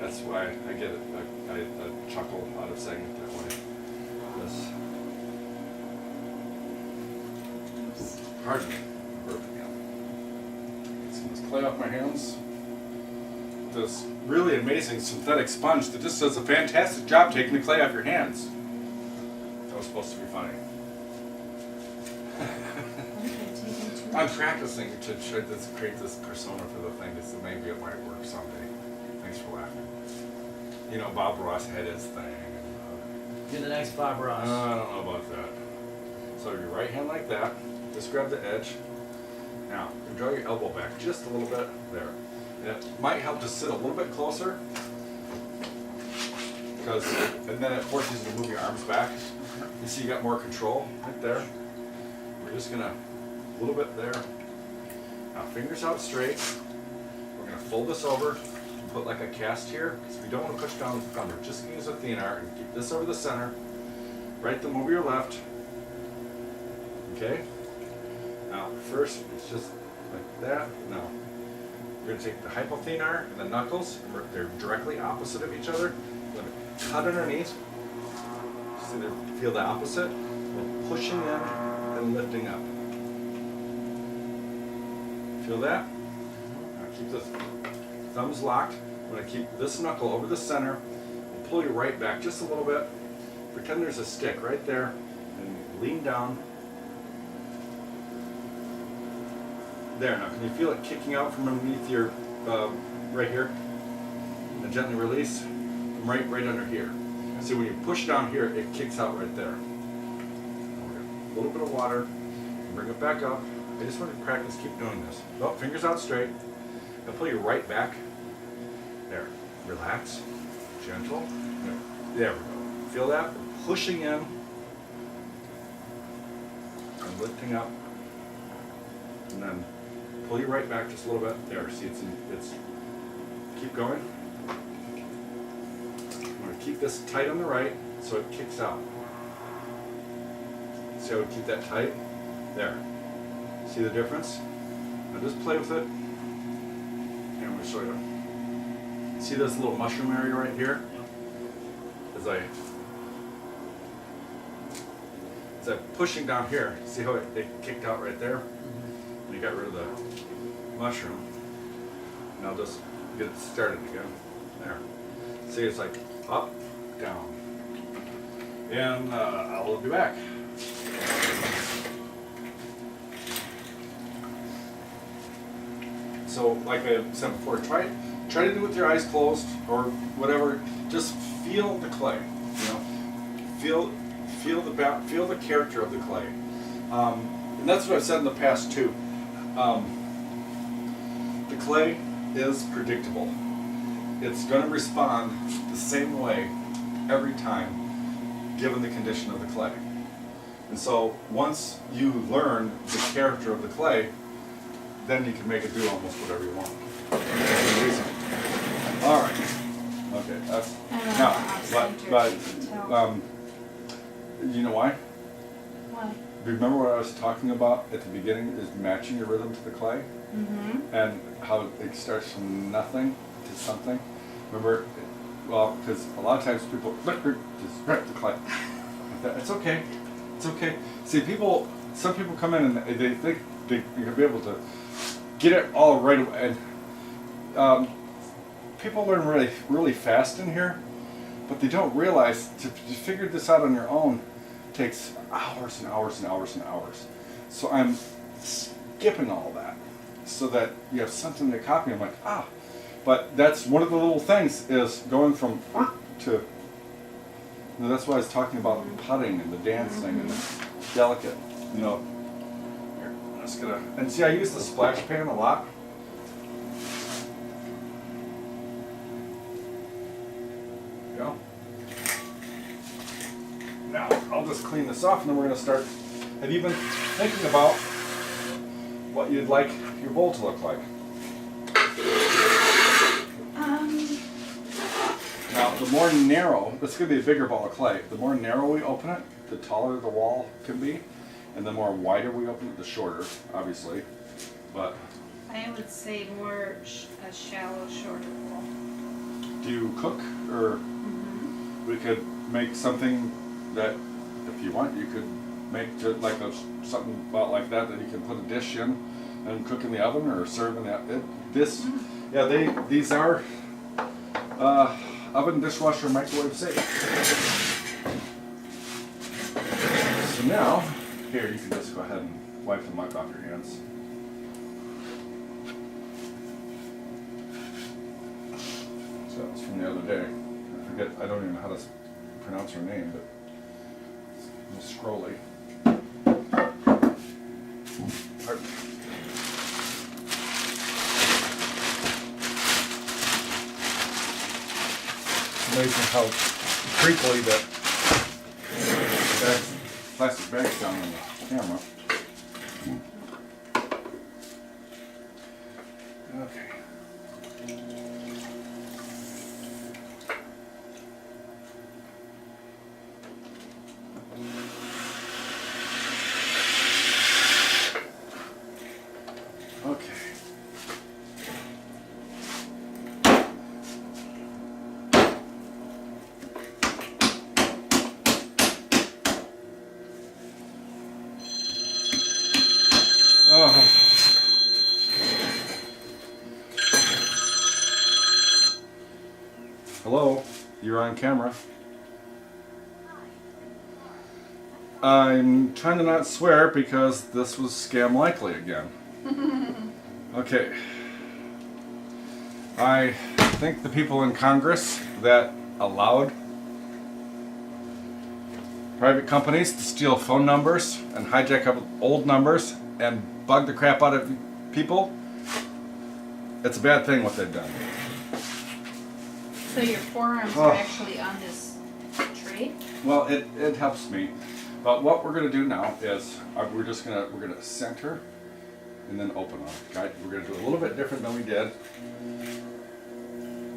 That's why I get it. I chuckle out of saying it that way. This. Pardon me. Burp again. Get some of this clay off my hands. This really amazing synthetic sponge that just does a fantastic job taking the clay off your hands. That was supposed to be funny. I'm practicing to try to create this persona for the thing, because maybe it might work someday. Thanks for laughing. You know, Bob Ross had his thing. And, You're the next Bob Ross. I don't know about that. So your right hand like that. Just grab the edge. Now, draw your elbow back just a little bit. There. And it might help to sit a little bit closer, and then it forces you to move your arms back. You see you got more control right there. We're just gonna, a little bit there. Now fingers out straight. We're gonna fold this over and put like a cast here, because we don't want to push down the thumb. We're just gonna use a thenar and keep this over the center. Right thumb over your left. Okay? Now first, it's just like that. Now, we're going to take the hypothenar and the knuckles, and they're directly opposite of each other. We're going to cut underneath. See, feel the opposite. We're pushing in and lifting up. Feel that? Now keep the thumbs locked. I'm going to keep this knuckle over the center and pull you right back just a little bit. Pretend there's a stick right there, and lean down. There, now can you feel it kicking out from underneath your, right here? And gently release from right under here. And see, when you push down here, it kicks out right there. A little bit of water, and bring it back up. I just want to practice, keep doing this. Oh, fingers out straight. I'll pull you right back. There, relax, gentle. There we go. Feel that? Pushing in and lifting up, and then pull you right back just a little bit. There, see, it's keep going. I'm going to keep this tight on the right so it kicks out. See how we keep that tight? There. See the difference? Now just play with it. And I'm going to show you. See this little mushroom area right here? As I'm pushing down here, see how it kicked out right there? And you got rid of the mushroom. Now just get it started again. There. See, it's like up, down. And I will be back. So, like I said before, try to do it with your eyes closed or whatever. Just feel the clay. You know, feel the character of the clay. And that's what I've said in the past too. The clay is predictable. It's going to respond the same way every time, given the condition of the clay. And so once you learn the character of the clay, then you can make it do almost whatever you want. All right. Okay. That's now. You know why? Why? Remember what I was talking about at the beginning? Is matching your rhythm to the clay, and how it starts from nothing to something. Remember, well, because a lot of times people just rip the clay. It's okay. It's okay. See, some people come in and they think you're gonna be able to get it all right away. And people learn really, really fast in here, but they don't realize to figure this out on your own takes hours and hours and hours and hours. So I'm skipping all that so that you have something to copy. I'm like, but that's one of the little things is going from to. That's why I was talking about putting and the dancing and the delicate, Here, I'm just gonna, and see, I use the splash pan a lot. There you go. Now, I'll just clean this off and then we're gonna start. Have you been thinking about what you'd like your bowl to look like? Now, the more narrow, this is going to be a bigger ball of clay. The more narrow we open it, the taller the wall can be. And the more wider we open it, the shorter, obviously. But I would say more a shallow, shorter wall. do you cook? Or we could make something that, if you want, you could make just like something about like that you can put a dish in and cook in the oven or serve in the oven. These are oven, dishwasher, microwave safe. So now, here you can just go ahead and wipe the muck off your hands. So it's from the other day. I forget, I don't even know how to pronounce her name, but it's Scrolly. Pardon me. Amazing how crinkly that plastic bag's down on the camera. Okay. Okay. Hello, you're on camera. I'm trying to not swear because this was scam likely again. Okay. I think the people in Congress that allowed private companies to steal phone numbers and hijack up old numbers and bug the crap out of people, it's a bad thing what they've done. So your forearms are actually on this tray? Well, it helps me. But what we're gonna do now is we're gonna center and then open them. Okay? We're gonna do a little bit different than we did.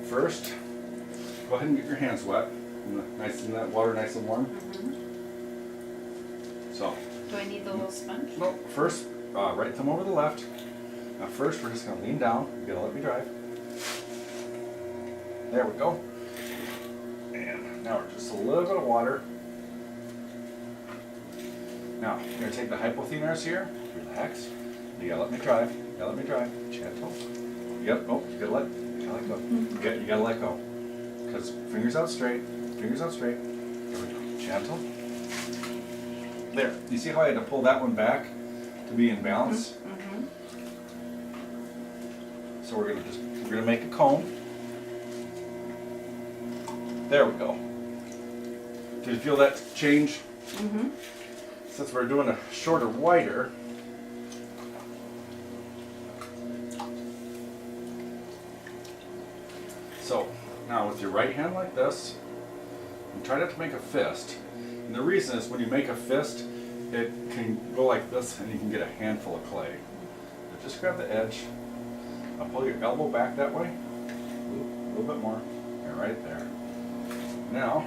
First, go ahead and get your hands wet. Nice in that water, nice and warm. So. Do I need the little sponge? No. First, right thumb over the left. Now first, we're just gonna lean down. You gotta let me drive. There we go. And now we're just a little bit of water. Now, you're going to take the hypothenas here. Relax. You gotta let me drive. You gotta let me drive. Gentle. You gotta go. You gotta let go. You gotta let go. Because fingers out straight. Fingers out straight. There we go. Gentle. There. You see how I had to pull that one back to be in balance? So we're gonna make a cone. There we go. Did you feel that change? Since we're doing a shorter, wider, So now with your right hand like this, and try not to make a fist. And the reason is when you make a fist, it can go like this and you can get a handful of clay. So just grab the edge. I'll pull your elbow back that way. A little bit more. And right there. Now,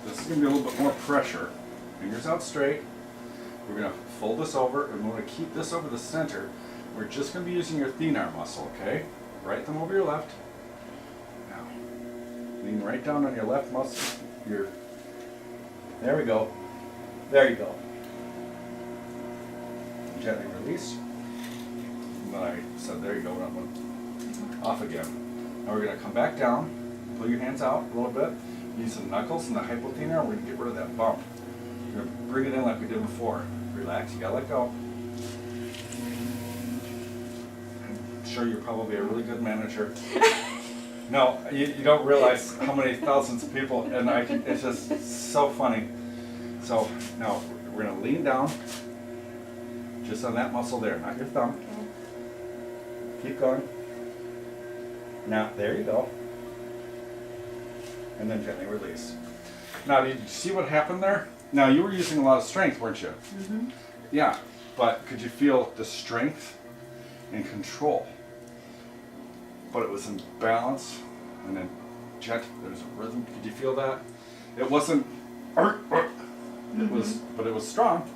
this is going to be a little bit more pressure. Fingers out straight. We're going to fold this over and we're going to keep this over the center. We're just going to be using your thenar muscle, okay? Right thumb over your left. Now, lean right down on your left muscle. There we go. There you go. Gently release. And then I said, there you go. Off again. Now we're going to come back down. Pull your hands out a little bit. Use the knuckles and the hypothenar. We're going to get rid of that bump. We're going to bring it in like we did before. Relax. You got to let go. I'm sure you're probably a really good manager. No, you don't realize how many thousands of people, and it's just so funny. So now we're going to lean down just on that muscle there, not your thumb. Keep going. Now, there you go. And then gently release. Now, did you see what happened there? Now, you were using a lot of strength, weren't you? Mm-hmm. Yeah, but could you feel the strength and control? But it was in balance, and then there was a rhythm. Could you feel that? It wasn't, it was, but it was strong.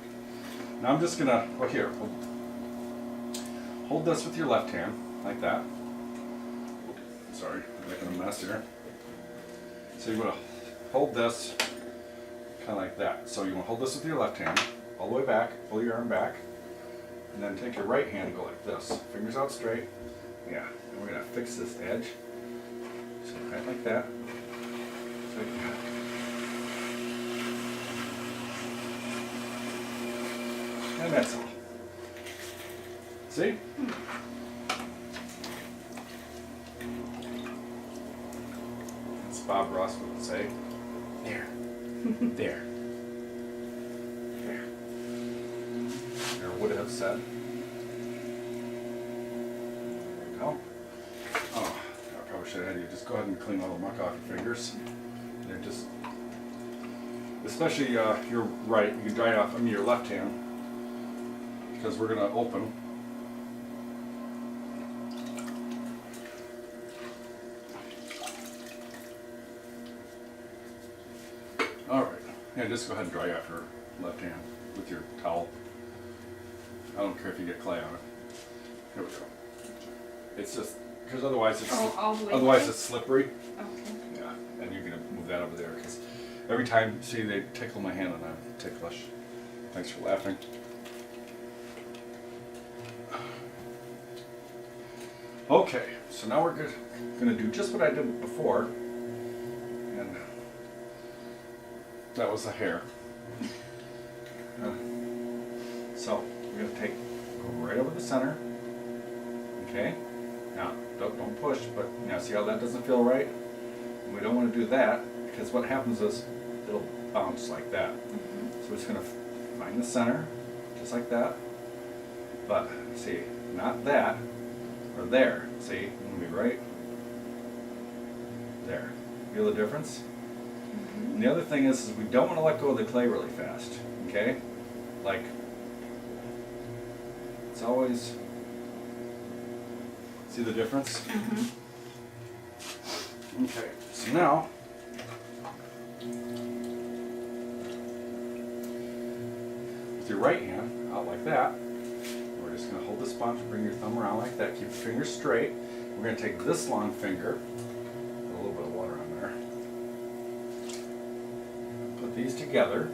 Now I'm just gonna, here, hold this with your left hand, like that. Sorry, I'm making a mess here. So you're gonna hold this, kind of like that. So you wanna hold this with your left hand, all the way back, pull your arm back, and then take your right hand and go like this. Fingers out straight. Yeah, and we're gonna fix this edge. So right like that. Just like that. And that's all. See? As Bob Ross would say, there, there, there. Or would have said. There you go. Oh, I probably should have had you just go ahead and clean all the muck off your fingers. They're just, especially your right, you can dry it off, your left hand. Because we're going to open. All right. Yeah, just go ahead and dry off your left hand with your towel. I don't care if you get clay on it. Here we go. It's just, because otherwise it's, it's slippery. Okay. Yeah, and you're going to move that over there. Because every time, see, they tickle my hand and I'm ticklish. Thanks for laughing. Okay, so now we're going to do just what I did before, and that was the hair. So we're going to go right over the center. Okay, now don't push, but now see how that doesn't feel right? And we don't want to do that because what happens is it'll bounce like that. So we're just going to find the center, just like that. But see, not that. Or there, see, I'm gonna be right there. Feel the difference? And the other thing is we don't want to let go of the clay really fast, okay? Like, it's always, see the difference? Okay, so now, with your right hand, out like that, we're just going to hold the sponge, bring your thumb around like that, keep your fingers straight. We're going to take this long finger, put a little bit of water on there, put these together.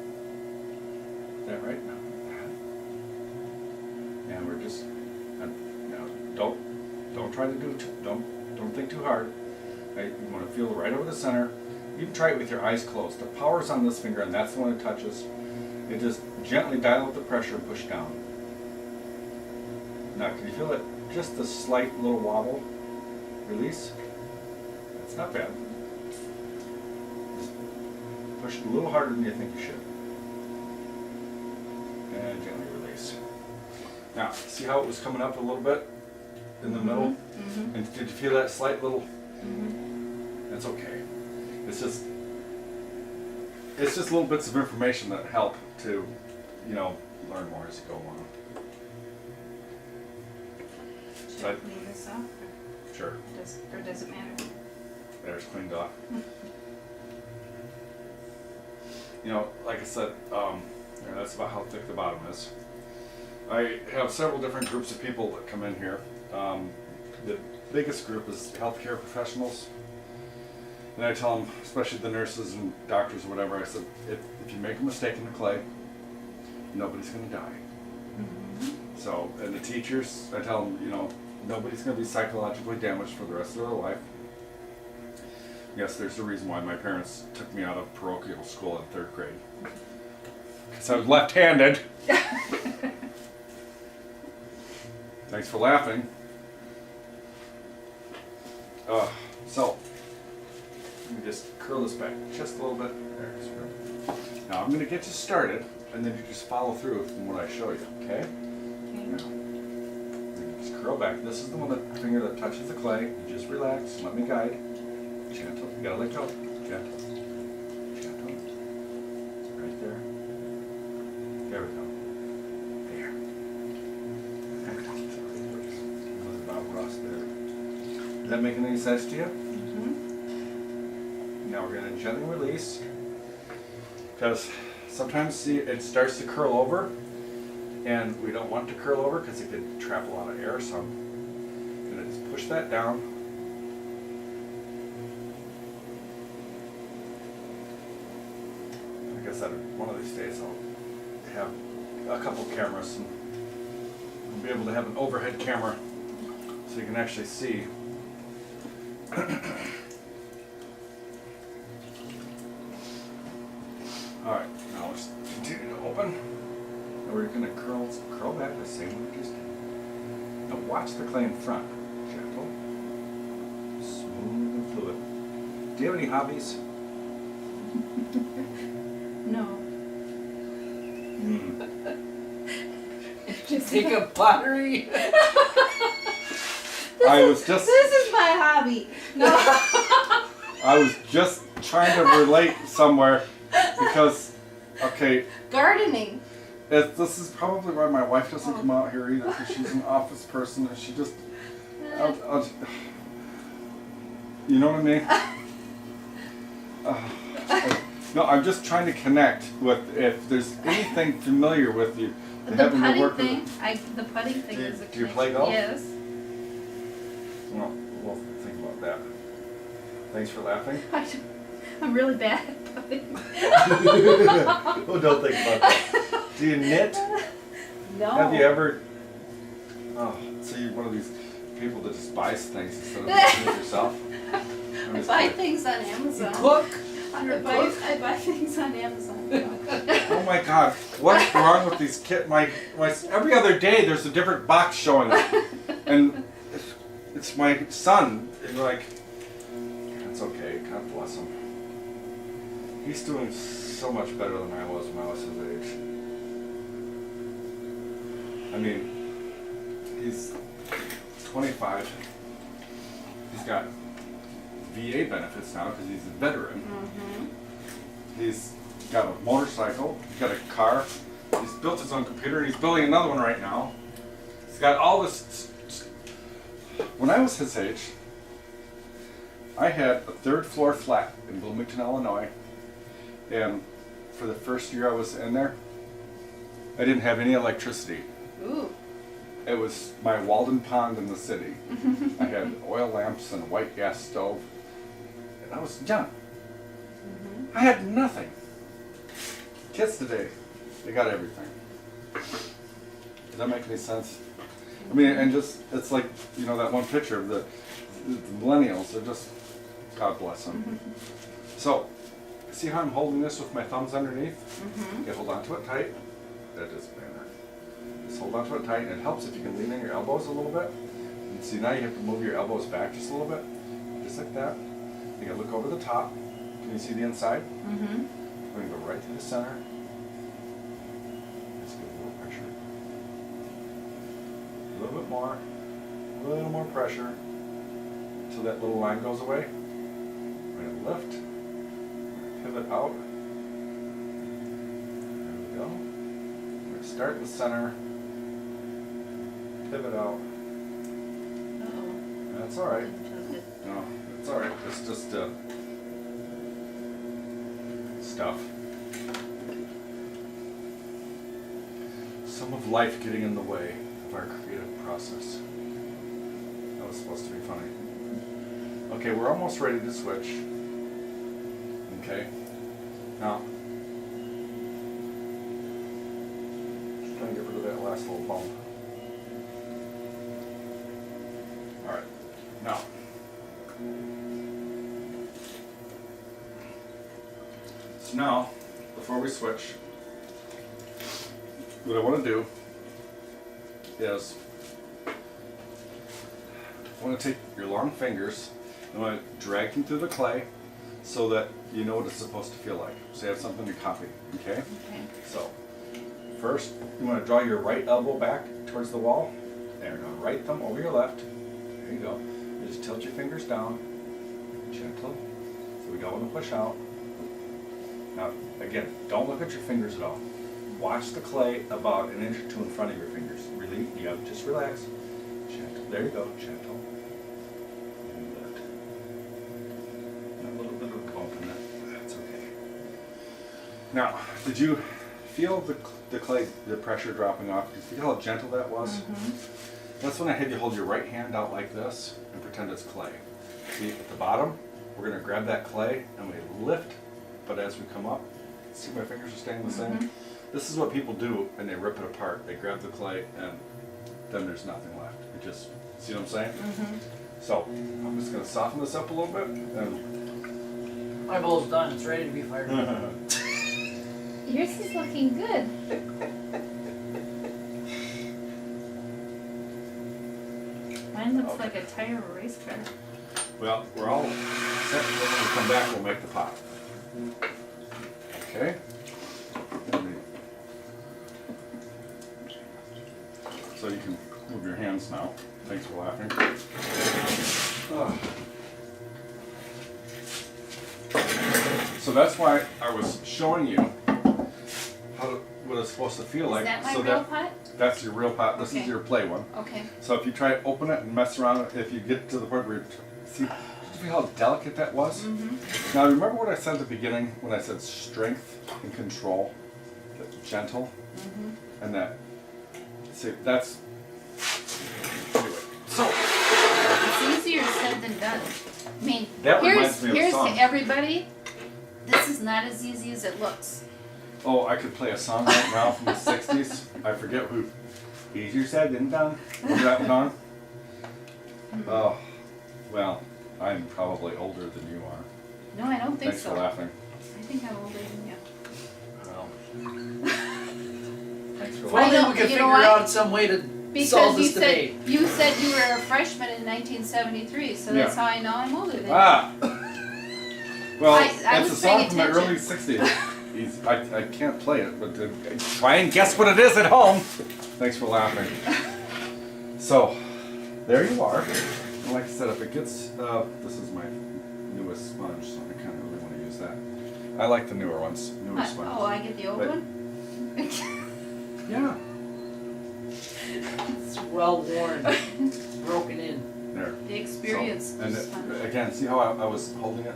Is that right? No. And we're just, now don't try to do, don't think too hard. Right? You want to feel right over the center. You can try it with your eyes closed. The power's on this finger and that's the one it touches. You just gently dial up the pressure and push down. Now, can you feel it? Just a slight little wobble. Release. That's not bad. Just push a little harder than you think you should. And gently release. Now, see how it was coming up a little bit? in the middle? Mm-hmm. And did you feel that slight little? Mm-hmm. It's okay. It's just little bits of information that help to, learn more as you go along. Should I clean this up? Sure. Or does it matter? There's cleaned off. Like I said, that's about how thick the bottom is. I have several different groups of people that come in here. The biggest group is healthcare professionals. And I tell them, especially the nurses and doctors or whatever, I said, if you make a mistake in the clay, nobody's going to die. Mm-hmm. So, and the teachers, I tell them, nobody's going to be psychologically damaged for the rest of their life. Yes, there's a reason why my parents took me out of parochial school in 3rd grade. Because I was left-handed. Thanks for laughing. So, let me just curl this back just a little bit. There, it's good. Now I'm going to get you started, and then you just follow through from what I show you, okay? Okay. Now, you just curl back. This is the one that finger that touches the clay. You just relax. Let me guide. Gentle. You gotta let go. Gentle. Gentle. Right there. There we go. There. About across there. Is that making any sense to you? Mm-hmm. Now we're gonna gently release. Because sometimes it starts to curl over, and we don't want it to curl over because it could trap a lot of air. So I'm gonna just push that down. Like I said, one of these days I'll have a couple cameras and I'll be able to have an overhead camera so you can actually see. Alright, now let's continue to open. And we're going to curl back the same way we just did. Now watch the clay in front. Gentle. Smooth and fluid. Do you have any hobbies? No. Just take a pottery. This is my hobby. No. I was just trying to relate somewhere because, okay, Gardening. this is probably why my wife doesn't come out here either, because she's an office person and she just, you know what I mean? No, I'm just trying to connect with if there's anything familiar with you. The having to putting work with- thing. The putting thing is a Do you play golf? Yes. Well, we'll think about that. Thanks for laughing. I'm really bad at putting. Oh, don't think about that. Do you knit? No. Have you ever? Oh, so you're one of these people that just buys things instead of making it yourself? I buy things on Amazon. Cook. I buy things on Amazon. Oh my God, what's wrong with these kids? My every other day there's a different box showing up, and it's my son. And you're like, it's okay. God bless him. He's doing so much better than I was when I was his age. I mean, he's 25. He's got VA benefits now because he's a veteran. Mm-hmm. He's got a motorcycle, he's got a car, he's built his own computer, and he's building another one right now. He's got all this. When I was his age, I had a 3rd floor flat in Bloomington, Illinois, and for the first year I was in there, I didn't have any electricity. Ooh. It was my Walden Pond in the city. I had oil lamps and a white gas stove, and I was young. Mm-hmm. I had nothing. Kids today, they got everything. Does that make any sense? I mean, and just, it's like, that one picture of the millennials, they're just, God bless them. Mm-hmm. So, see how I'm holding this with my thumbs underneath? Mm-hmm. Okay, hold on to it tight. That doesn't matter. Just hold on to it tight, and it helps if you can lean in your elbows a little bit. And see, now you have to move your elbows back just a little bit. Just like that. You gotta look over the top. Can you see the inside? Mm-hmm. We're going to go right through the center. Just give a little pressure. A little bit more. little more pressure until that little line goes away. We're going to lift, pivot out. There we go. We're going to start in the center, pivot out. Uh-oh. That's all right. Didn't feel good. No, it's all right. It's just stuff. Some of life getting in the way of our creative process. That was supposed to be funny. Okay, we're almost ready to switch. Okay. Now, just trying to get rid of that last little bump. All right. Now. So now, before we switch, what I want to do is I want to take your long fingers and I want to drag them through the clay so that you know what it's supposed to feel like. So you have something to copy, okay? Okay. So, first, you want to draw your right elbow back towards the wall. There you go. Right thumb over your left. There you go. You just tilt your fingers down. Gentle. So we don't want to push out. Now, again, don't look at your fingers at all. Watch the clay about an inch or two in front of your fingers. Really, you have just relax. Gentle. There you go. Gentle. And lift. A little bit of a bump in that. That's okay. Now, did you feel the clay, the pressure dropping off? Did you feel how gentle that was? Mm-hmm. That's when I had you hold your right hand out like this and pretend it's clay. See, at the bottom, we're going to grab that clay and we lift, but as we come up, see my fingers are staying the same? Mhm. This is what people do and they rip it apart. They grab the clay and then there's nothing left. It just, see what I'm saying? Mm-hmm. So, I'm just going to soften this up a little bit. And My bowl's done. It's ready to be fired. Yours is looking good. Mine looks like a tire of a race car. well, we're all set. When we come back, we'll make the pot. Okay? So you can move your hands now. Thanks for laughing. So that's why I was showing you what it's supposed to feel like. Is that my so real pot? That's your real pot. This Okay. is your play one. Okay. So if you try to open it and mess around, if you get to the point where you see, did you feel how delicate that was? Mm-hmm. Now remember what I said at the beginning when I said strength and control, that gentle, Mm-hmm. and that. See, that's. Anyway, so It's easier said than done. I mean, That here's reminds me of a song. to everybody. This is not as easy as it looks. oh, I could play a song right now from the '60s. I forget who. Easier said than done. Remember that one? Oh, well, I'm probably older than you are. No, I don't think Thanks so. for laughing. I think I'm older than you. Well, thanks for If I laughing. only know, we could you figure know what? out some way to solve Because this debate. you said you were a freshman in 1973, so that's Yeah. how I know I'm older than you. Ah! Well, I it's a was song paying from the attention. early '60s. I can't play it, but try and guess what it is at home. Thanks for laughing. So, there you are. And like I said, if it gets, this is my newest sponge, so I kind of really want to use that. I like the newer ones, newer What? sponges. Oh, I get the old But- one? Yeah, It's well worn, broken in. there. The experience. So, and is fun. again, see how I was holding it?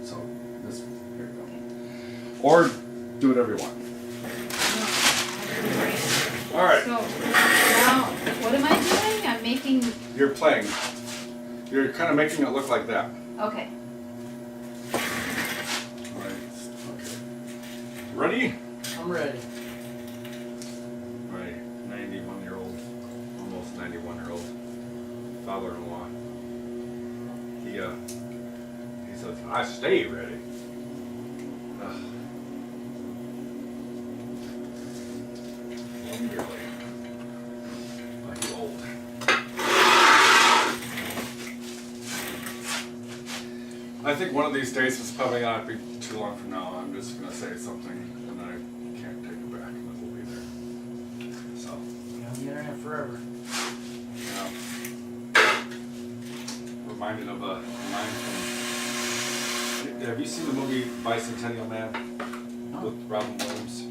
So, this, here you go. Or do whatever you want. All right. So, now, what am I doing? I'm making, You're playing. You're kind of making it look like that. okay. Right. Okay. Ready? I'm ready. My 91-year-old, almost 91-year-old father-in-law. He says, "I stay ready." Ugh. Love him dearly. Like you old. I think one of these days it's probably not be too long from now. I'm just gonna say something and I can't take it back, and it will be there. So, You're on the internet forever. yeah. reminded of a line from. Have you seen the movie Bicentennial Man with Robin Williams?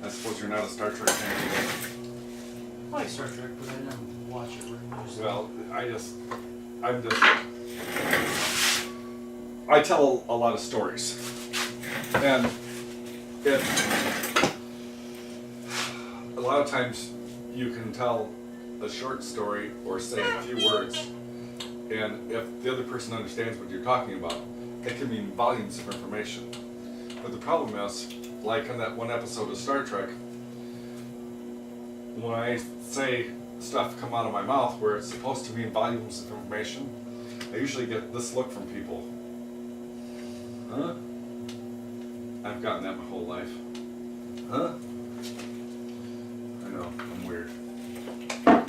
I suppose you're not a Star Trek fan either. I like Star Trek, but I didn't watch it religiously. Well, I tell a lot of stories, and a lot of times you can tell a short story or say a few words, and if the other person understands what you're talking about, it can mean volumes of information. But the problem is, like in that one episode of Star Trek, when I say stuff come out of my mouth where it's supposed to mean volumes of information, I usually get this look from people. Huh? I've gotten that my whole life. Huh? I know, I'm weird. Oh.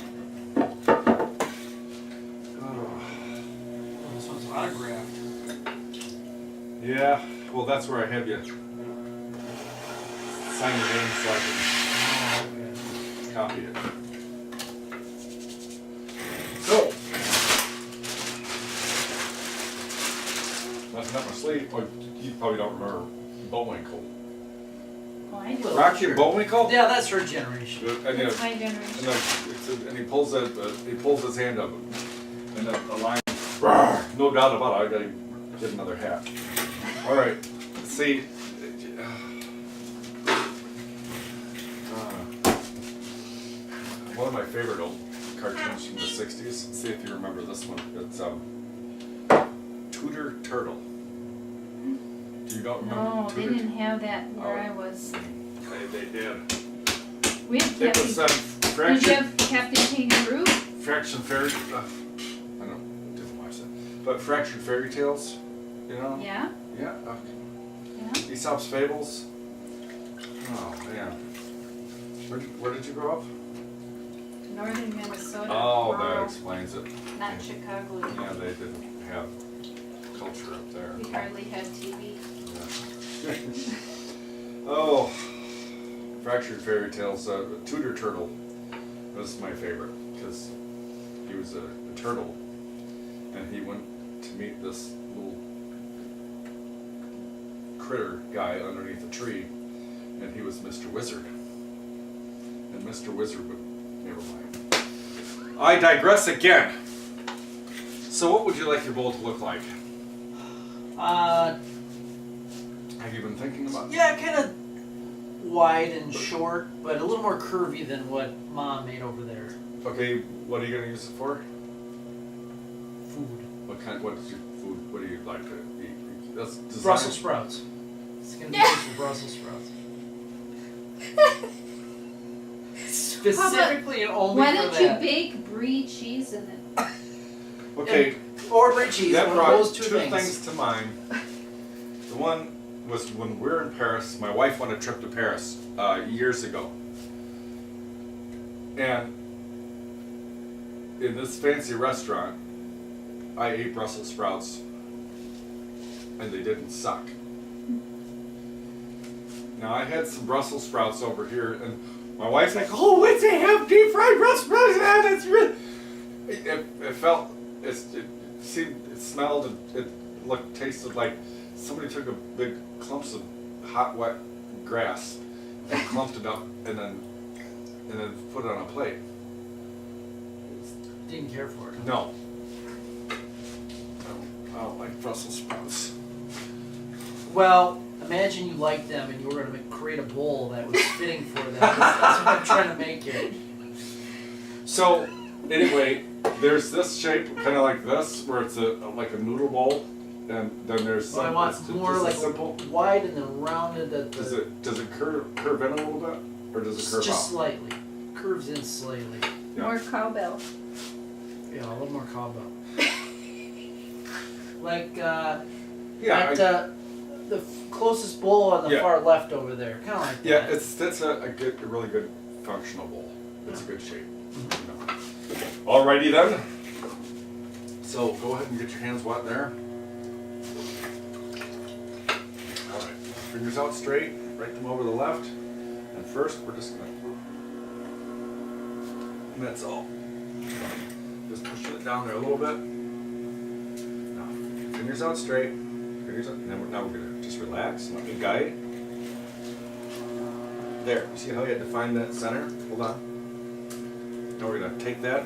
This one's autographed. Yeah, well that's where I have you sign your name so I can copy it. So, nothing up my sleeve. Oh, you probably don't remember Bullwinkle. Oh, I do. Rocky and Bullwinkle? Yeah, that's her generation. And, That's my generation. and he pulls his hand up, and the line. "Rawr," no doubt about it. I gotta get another hat. All right. See. One of my favorite old cartoons from the '60s. See if you remember this one. It's Tudor Turtle. You don't remember? No, they Tudor? didn't have that where I was. They did. We had It was Captain. Did you Fraction. have Captain Kangaroo? Fraction Fairy. I don't didn't watch that. But Fraction Fairy Tales. You know? Yeah. Yeah. Yeah. Aesop's Fables. Oh man. Where did you grow up? Northern Minnesota. Oh, that rural, explains it. Not Chicago. Yeah, they didn't have culture up there. We hardly had TV. Yeah. Oh, Fractured Fairy Tales. Tudor Turtle was my favorite because he was a turtle, and he went to meet this little critter guy underneath a tree, and he was Mr. Wizard. And Mr. Wizard would. Never mind. I digress again. So, what would you like your bowl to look like? Have you been thinking about? Yeah, kind of wide and short, but a little more curvy than what Mom made over there. Okay, what are you gonna use it for? Food. What is your food? What do you like to eat? That's design. Brussels sprouts. It's gonna be for Brussels sprouts. Specifically and only Why for don't that. you bake brie cheese in it? Okay, Or brie cheese. that One of brought those two two things to mind. The one was when we were in Paris. My wife went on a trip to Paris years ago, and in this fancy restaurant, I ate Brussels sprouts, and they didn't suck. Now I had some Brussels sprouts over here, and my wife's like, "Oh, let's have deep fried Brussels sprouts." That's really. It felt. It seemed. It smelled. It looked. Tasted like somebody took a big clumps of hot, wet grass and clumped it up, and then put it on a plate. Didn't care for it. No. I don't like Brussels sprouts. Well, imagine you liked them and you were going to create a bowl that was fitting for them. That's what I'm trying to make here. So, anyway, there's this shape, kind of like this, where it's like a noodle bowl, and then there's So I some. want it's more just a like simple. wide and then rounded at the... Does it curve in a little bit, or does it curve just out? slightly. Curves in slightly. Yeah. More cowbell. Yeah, a little more cowbell. Like Yeah. the closest bowl on the Yeah. far left over there. Kind of like Yeah, that. that's a really good functional bowl. It's a good shape. You know. Alrighty then. So go ahead and get your hands wet there. Alright, fingers out straight, right them over the left. And first we're just gonna And that's all. Just pushing it down there a little bit. Now, fingers out straight. Fingers out. And then now we're gonna just relax and let me guide. There. See how you had to find that center? Hold on. Now we're gonna take that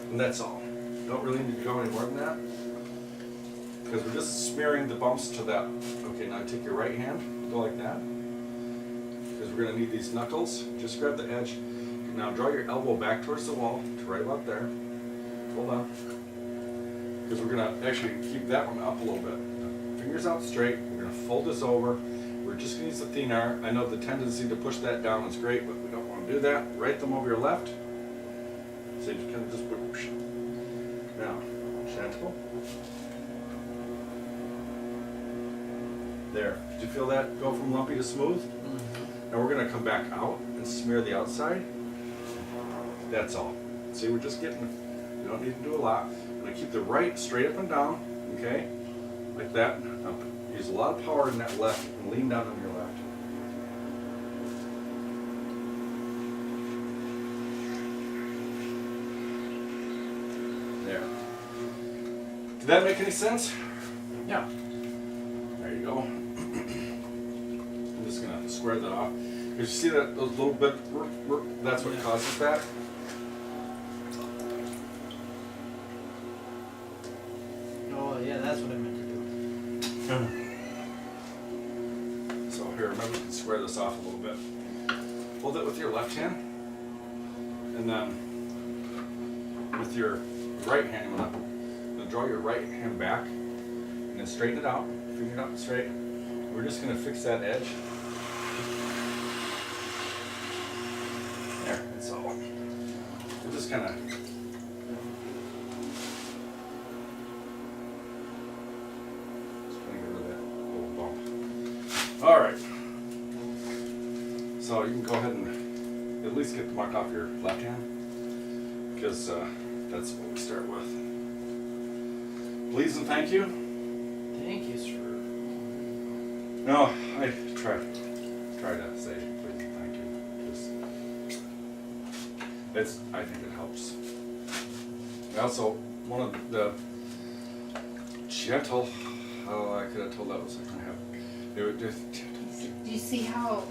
and that's all. Don't really need to go any more than that. Because we're just smearing the bumps to that. Okay, now take your right hand, go like that. Because we're gonna need these knuckles. Just grab the edge. Now draw your elbow back towards the wall, to right about there. Hold on. Because we're gonna actually keep that one up a little bit. Fingers out straight, we're gonna fold this over. We're just gonna use the thenar. I know the tendency to push that down is great, but we don't wanna do that. Right thumb over your left. So you can just push. Now, gentle. There. Did you feel that go from lumpy to smooth? Mm-hmm. Now we're gonna come back out and smear the outside. That's all. See, we're just getting, you don't need to do a lot. I'm gonna keep the right straight up and down, okay? Like that. Now, use a lot of power in that left and lean down on your left. There. Did that make any sense? Yeah. There you go. I'm just gonna square that off. You see that those little bit, that's what causes that. Oh yeah, that's what I meant to do. So here, remember you can square this off a little bit. Hold it with your left hand, and then with your right hand, you want to draw your right hand back, and then straighten it out, finger it out straight. We're just going to fix that edge. There, that's all. We'll just kind of get rid of that little bump. All right. So you can go ahead and at least get the mark off your left hand, because that's what we start with. Please and thank you. Thank you, sir. No, I try to say please and thank you. I think it helps. And also, one of the gentle, I could have told that was going to happen. It would just, Do you see how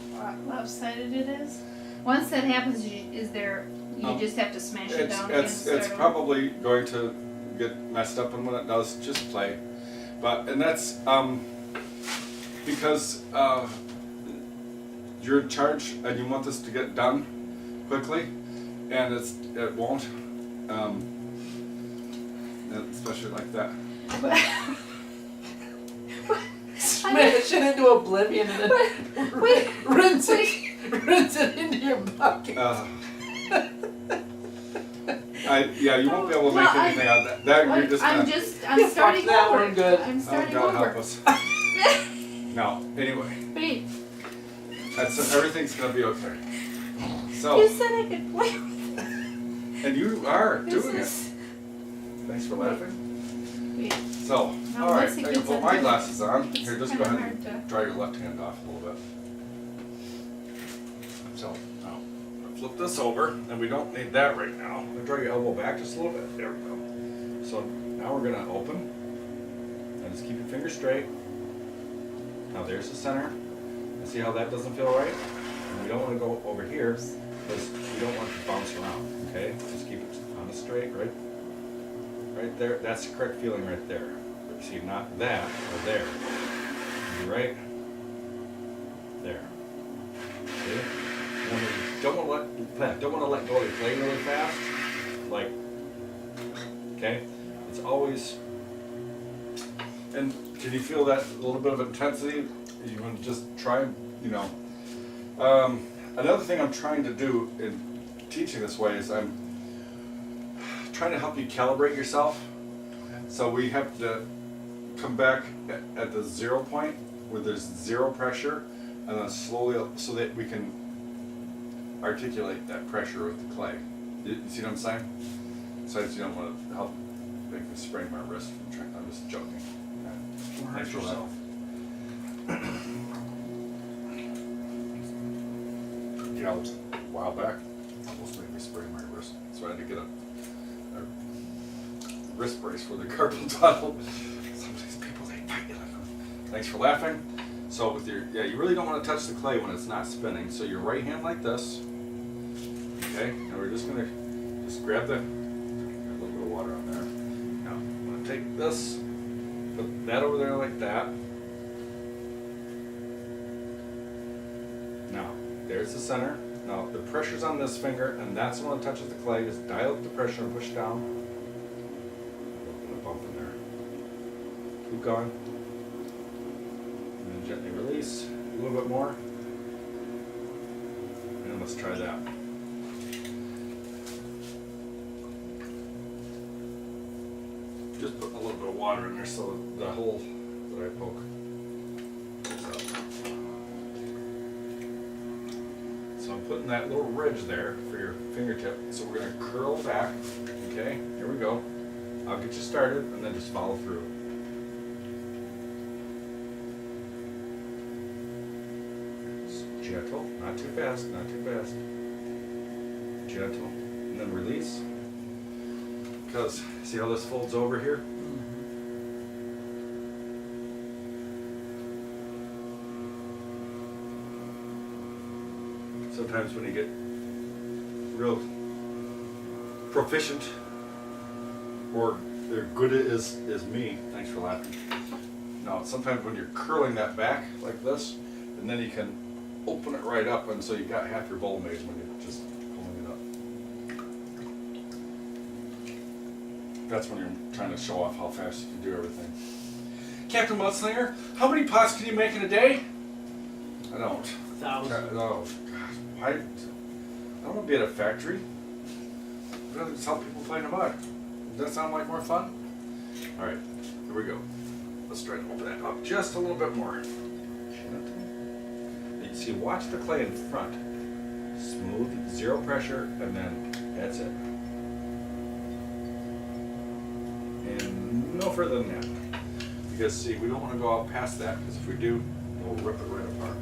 lopsided it is? Once that happens, you just have to smash it down again. it's probably going to get messed up, and when it does, just play. And that's because you're in charge and you want this to get done quickly, and it won't, especially like that. Smash it into oblivion and then rinse it into your bucket. You won't be able to make anything out of that. You're just I'm starting that over. one good. I'm starting God over. help us. No, anyway, Wait, everything's gonna be okay. you So, said I could play with and you are this. doing it. Thanks for laughing. Wait, So, Now, all right, once it I can gets put under- my glasses on. it's Here, just go kinda ahead hard to- and dry your left hand off a little bit. So, now, flip this over, and we don't need that right now. I'm gonna draw your elbow back just a little bit. There we go. So, now we're gonna open, and just keep your fingers straight. Now there's the center. And see how that doesn't feel right? And we don't want to go over here, because we don't want to bounce around, okay? Just keep it on the straight, right there. That's the correct feeling right there. But see, not that, or there. Be right there. Okay? And we don't want to let go of your play really fast. Like, okay? It's always, and can you feel that little bit of intensity? You want to just try, another thing I'm trying to do in teaching this way is I'm trying to help you calibrate yourself. So we have to come back at the 0 point where there's 0 pressure, and then slowly, so that we can articulate that pressure with the clay. You see what I'm saying? Besides, you don't want to help make me sprain my wrist from trying. I'm just joking. Don't hurt yourself. while back. Almost made me sprain my wrist, so I had to get a wrist brace for the carpal tunnel. Some of these people, they fight you like that. Thanks for laughing. So with your, you really don't want to touch the clay when it's not spinning. So your right hand like this. Okay, now we're just gonna grab a little bit of water on there. Now I'm gonna take this, put that over there like that. Now there's the center. Now the pressure's on this finger, and that's the one that touches the clay. Just dial up the pressure and push down. A bump in there. Keep going. And then gently release. A little bit more. And let's try that. Just putting a little bit of water in there so the hole that I poke goes up. So I'm putting that little ridge there for your fingertip. So we're going to curl back. Okay, here we go. I'll get you started and then just follow through. Gentle, not too fast, not too fast. Gentle, and then release. Because, see how this folds over here? Sometimes when you get real proficient, or they're good as me, thanks for laughing. Now, sometimes when you're curling that back like this, and then you can open it right up, and so you got half your bowl made when you're just pulling it up. That's when you're trying to show off how fast you can do everything. Captain Mudslinger, how many pots can you make in a day? I don't. 1,000. Oh, gosh. Why? I don't want to be at a factory. I'd rather just help people play in the mud. Does that sound like more fun? All right, here we go. Let's try to open that up just a little bit more. You see, watch the clay in front. Smooth, zero pressure, and then that's it. And no further than that. Because see, we don't want to go out past that, because if we do, we'll rip it right apart.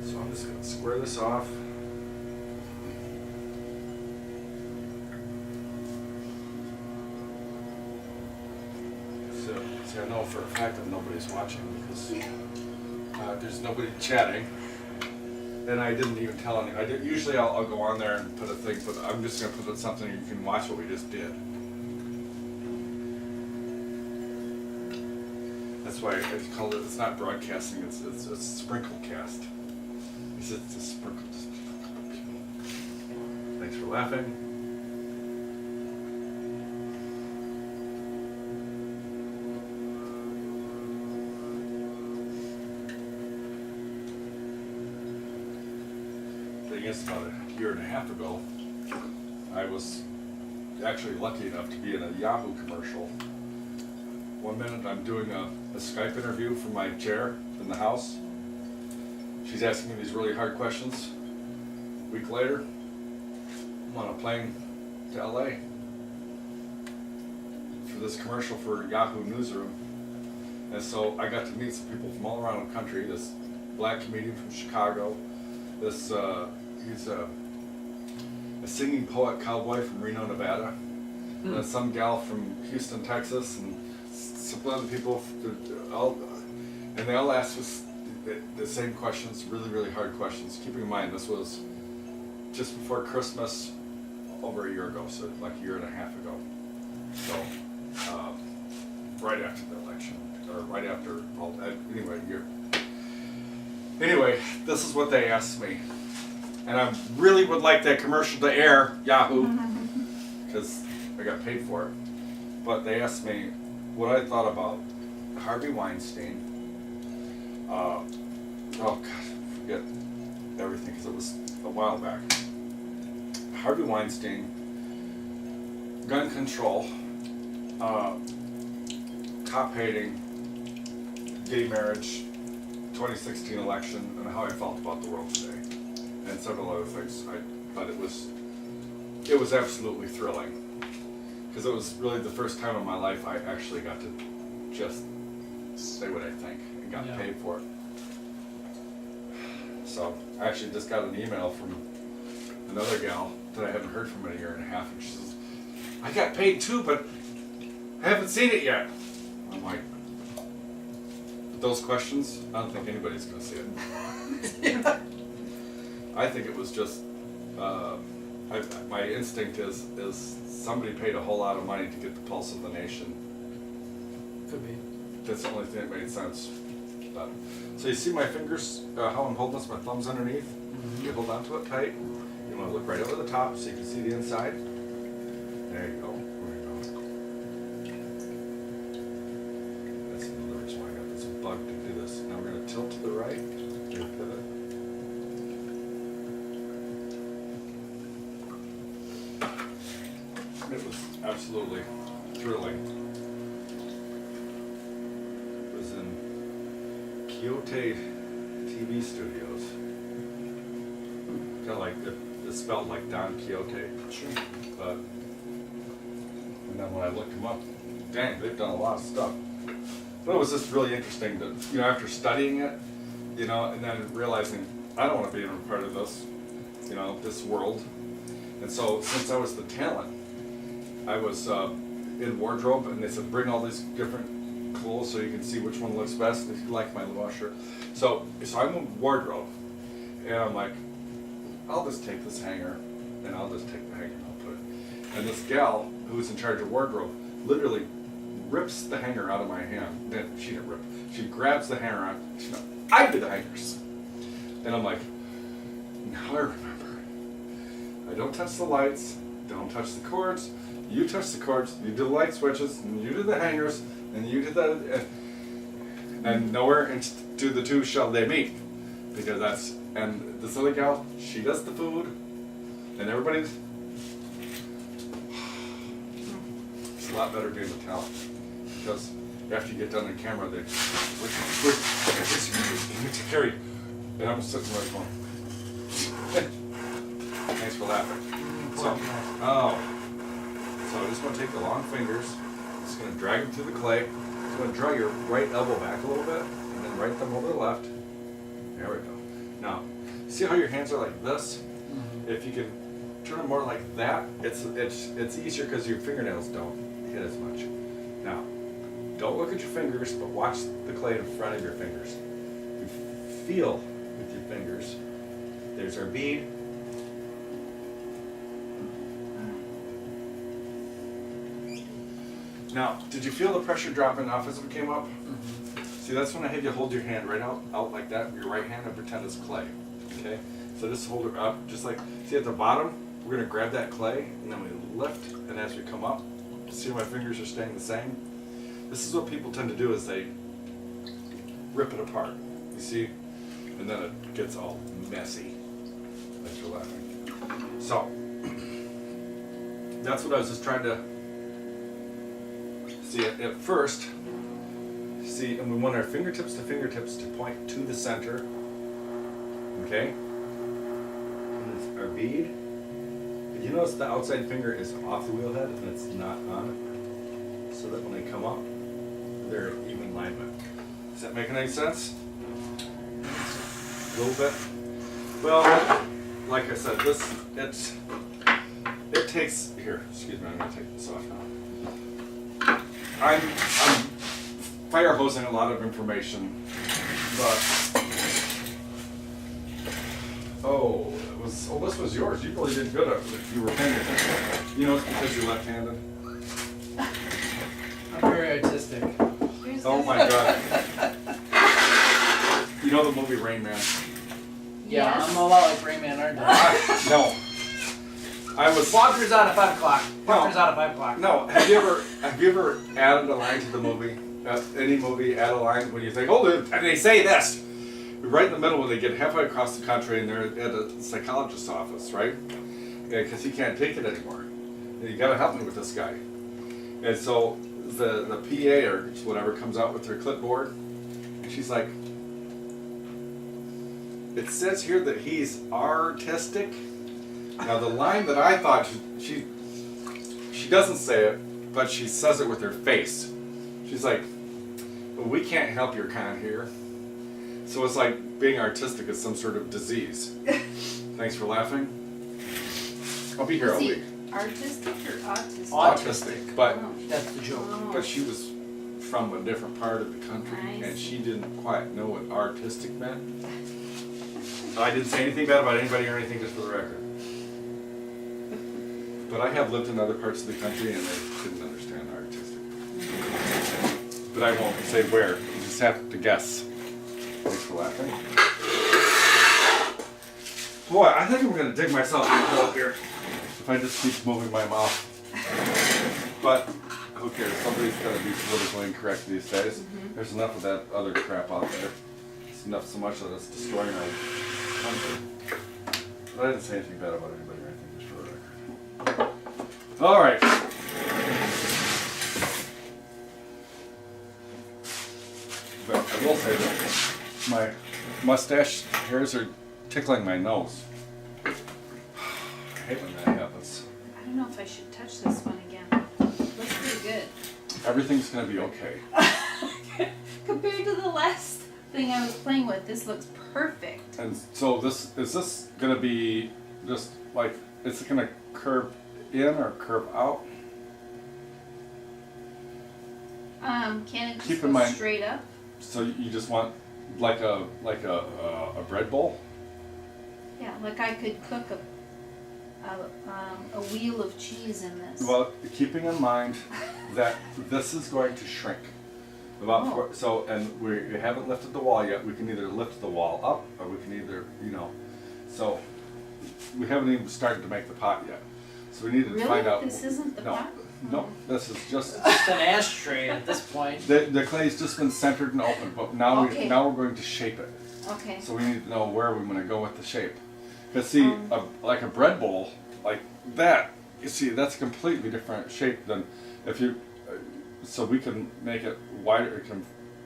So I'm just going to square this off. So, see, I know for a fact that nobody's watching because there's nobody chatting. And I didn't even tell any. Usually I'll go on there and put a thing, but I'm just going to put something you can watch what we just did. That's why I call it. It's not broadcasting. It's sprinkle cast. It's a sprinkle. Thanks for laughing. I guess about a year and a half ago, I was actually lucky enough to be in a Yahoo commercial. One minute I'm doing a Skype interview from my chair in the house. She's asking me these really hard questions. A week later, I'm on a plane to LA for this commercial for Yahoo Newsroom. And so I got to meet some people from all around the country. This black comedian from Chicago, this he's a singing poet cowboy from Reno, Nevada, and then some gal from Houston, Texas, and some other people, and they all asked us the same questions, really, really hard questions. Keeping in mind, this was just before Christmas, over a year ago, so like a year and a half ago. So, right after the election, or right after, anyway, this is what they asked me. And I really would like that commercial to air, Yahoo, because I got paid for it. But they asked me what I thought about Harvey Weinstein. Oh God, forget everything because it was a while back. Harvey Weinstein, gun control, cop hating, gay marriage, 2016 election, and how I felt about the world today. And several other things. But it was absolutely thrilling because it was really the first time in my life I actually got to just say what I think and got paid for it. So I actually just got an email from another gal that I haven't heard from in a year and a half, and she says, I got paid too, but I haven't seen it yet. I'm like, those questions, I don't think anybody's gonna see it. I think it was just, my instinct is somebody paid a whole lot of money to get the pulse of the nation. Could be. That's the only thing that made sense. But, so you see my fingers, how I'm holding this, my thumb's underneath? Mm-hmm. You hold onto it tight. You want to look right over the top so you can see the inside. There you go. There you go. That's another reason why I got this bug to do this. Now we're going to tilt to the right. Do a pivot. It was absolutely thrilling. It was in Quixote TV studios. Kind of like it's spelled like Don Quixote. Sure. But and then when I looked them up, dang, they've done a lot of stuff. But it was just really interesting to, after studying it, and then realizing I don't want to be a part of this, this world. And so since I was the talent, I was in wardrobe, and they said bring all these different clothes so you can see which one looks best. If you like my washer, so I'm in wardrobe, and I'm like, I'll just take this hanger, and I'll just take the hanger and I'll put it. And this gal who was in charge of wardrobe literally rips the hanger out of my hand. She didn't rip. She grabs the hanger out. She's like, I do the hangers. And I'm like, now I remember. I don't touch the lights. Don't touch the cords. You touch the cords. You do the light switches. And you do the hangers. And you do the. And nowhere into the two shall they meet, because that's. And this other gal, she does the food, and everybody's. It's a lot better being the talent, because after you get done on camera, they carry, and I'm sitting there going, thanks for laughing. So I just want to take the long fingers, just going to drag them through the clay. I'm going to draw your right elbow back a little bit, and then right thumb over the left. There we go. Now, see how your hands are like this? Mm-hmm. If you can turn them more like that, it's easier because your fingernails don't hit as much. Now, don't look at your fingers, but watch the clay in front of your fingers. You feel with your fingers. There's our bead. Now, did you feel the pressure dropping off as it came up? Mm-hmm. See, that's when I have you hold your hand right out like that, your right hand, and pretend it's clay. Okay? So just hold it up, just like, see at the bottom, we're going to grab that clay, and then we lift, and as we come up, see my fingers are staying the same? This is what people tend to do, is they rip it apart, you see? And then it gets all messy. Thanks for laughing. So, that's what I was just trying to see at first. See, and we want our fingertips to point to the center. Okay? And it's our bead. But you notice the outside finger is off the wheel head and it's not on it. So that when they come up, they're even alignment. Is that making any sense? A little bit? Well, like I said, it takes, here, excuse me, I'm gonna take this off now. I'm fire hosing a lot of information, but this was yours. You really did good at it if you were paying attention. You know it's because you're left-handed. I'm very artistic. Oh my god. You know the movie Rain Man? Yeah, Yes. I'm a lot like Rain Man, aren't I? No. I was. Walker's out at 5 o'clock. Walker's No. out at 5 o'clock. No. Have you ever added a line to the movie? Any movie, add a line when you think, oh, and they say this. Right in the middle when they get halfway across the country and they're at a psychologist's office, right? Because he can't take it anymore. And you gotta help me with this guy. And so the PA or whatever comes out with her clipboard, and she's like, it says here that he's artistic. Now the line that I thought, she doesn't say it, but she says it with her face. She's like, well, we can't help your kind here. So it's like being artistic is some sort of disease. Thanks for laughing. I'll be here all Is he week. artistic or autistic? Autistic, but Oh. That's the joke. Oh. but she was from a different part of the country, I and she see. didn't quite know what artistic meant. I didn't say anything bad about anybody or anything, just for the record. But I have lived in other parts of the country, and they didn't understand artistic. But I won't say where. You just have to guess. Thanks for laughing. Boy, I think I'm gonna dig myself a hole up here if I just keep moving my mouth. But who cares? Somebody's gotta be politically incorrect these days. There's enough of that other crap out there. It's enough so much that it's destroying our country. But I didn't say anything bad about anybody or anything, just for the record. All right. But I will say that my mustache hairs are tickling my nose. I hate when that happens. I don't know if I should touch this one again. Looks pretty good. Everything's gonna be okay. Compared to the last thing I was playing with, this looks perfect. And so is this gonna be just like, is it gonna curve in or curve out? Can it just Keep go in mind- straight up? So you just want like a bread bowl? Yeah, like I could cook a wheel of cheese in this. Well, keeping in mind that this is going to shrink. Oh. So, and we haven't lifted the wall yet. We can either lift the wall up, or we can either, so we haven't even started to make the pot yet. So we need to Really? find out. This isn't the no, pot? no, this is just It's just an ashtray at this point. the clay's just been centered and open, but now Okay. now we're going to shape it. Okay. So we need to know where we're going to go with the shape. Because see, like a bread bowl, like that, you see, that's a completely different shape than if you. So we can make it wider.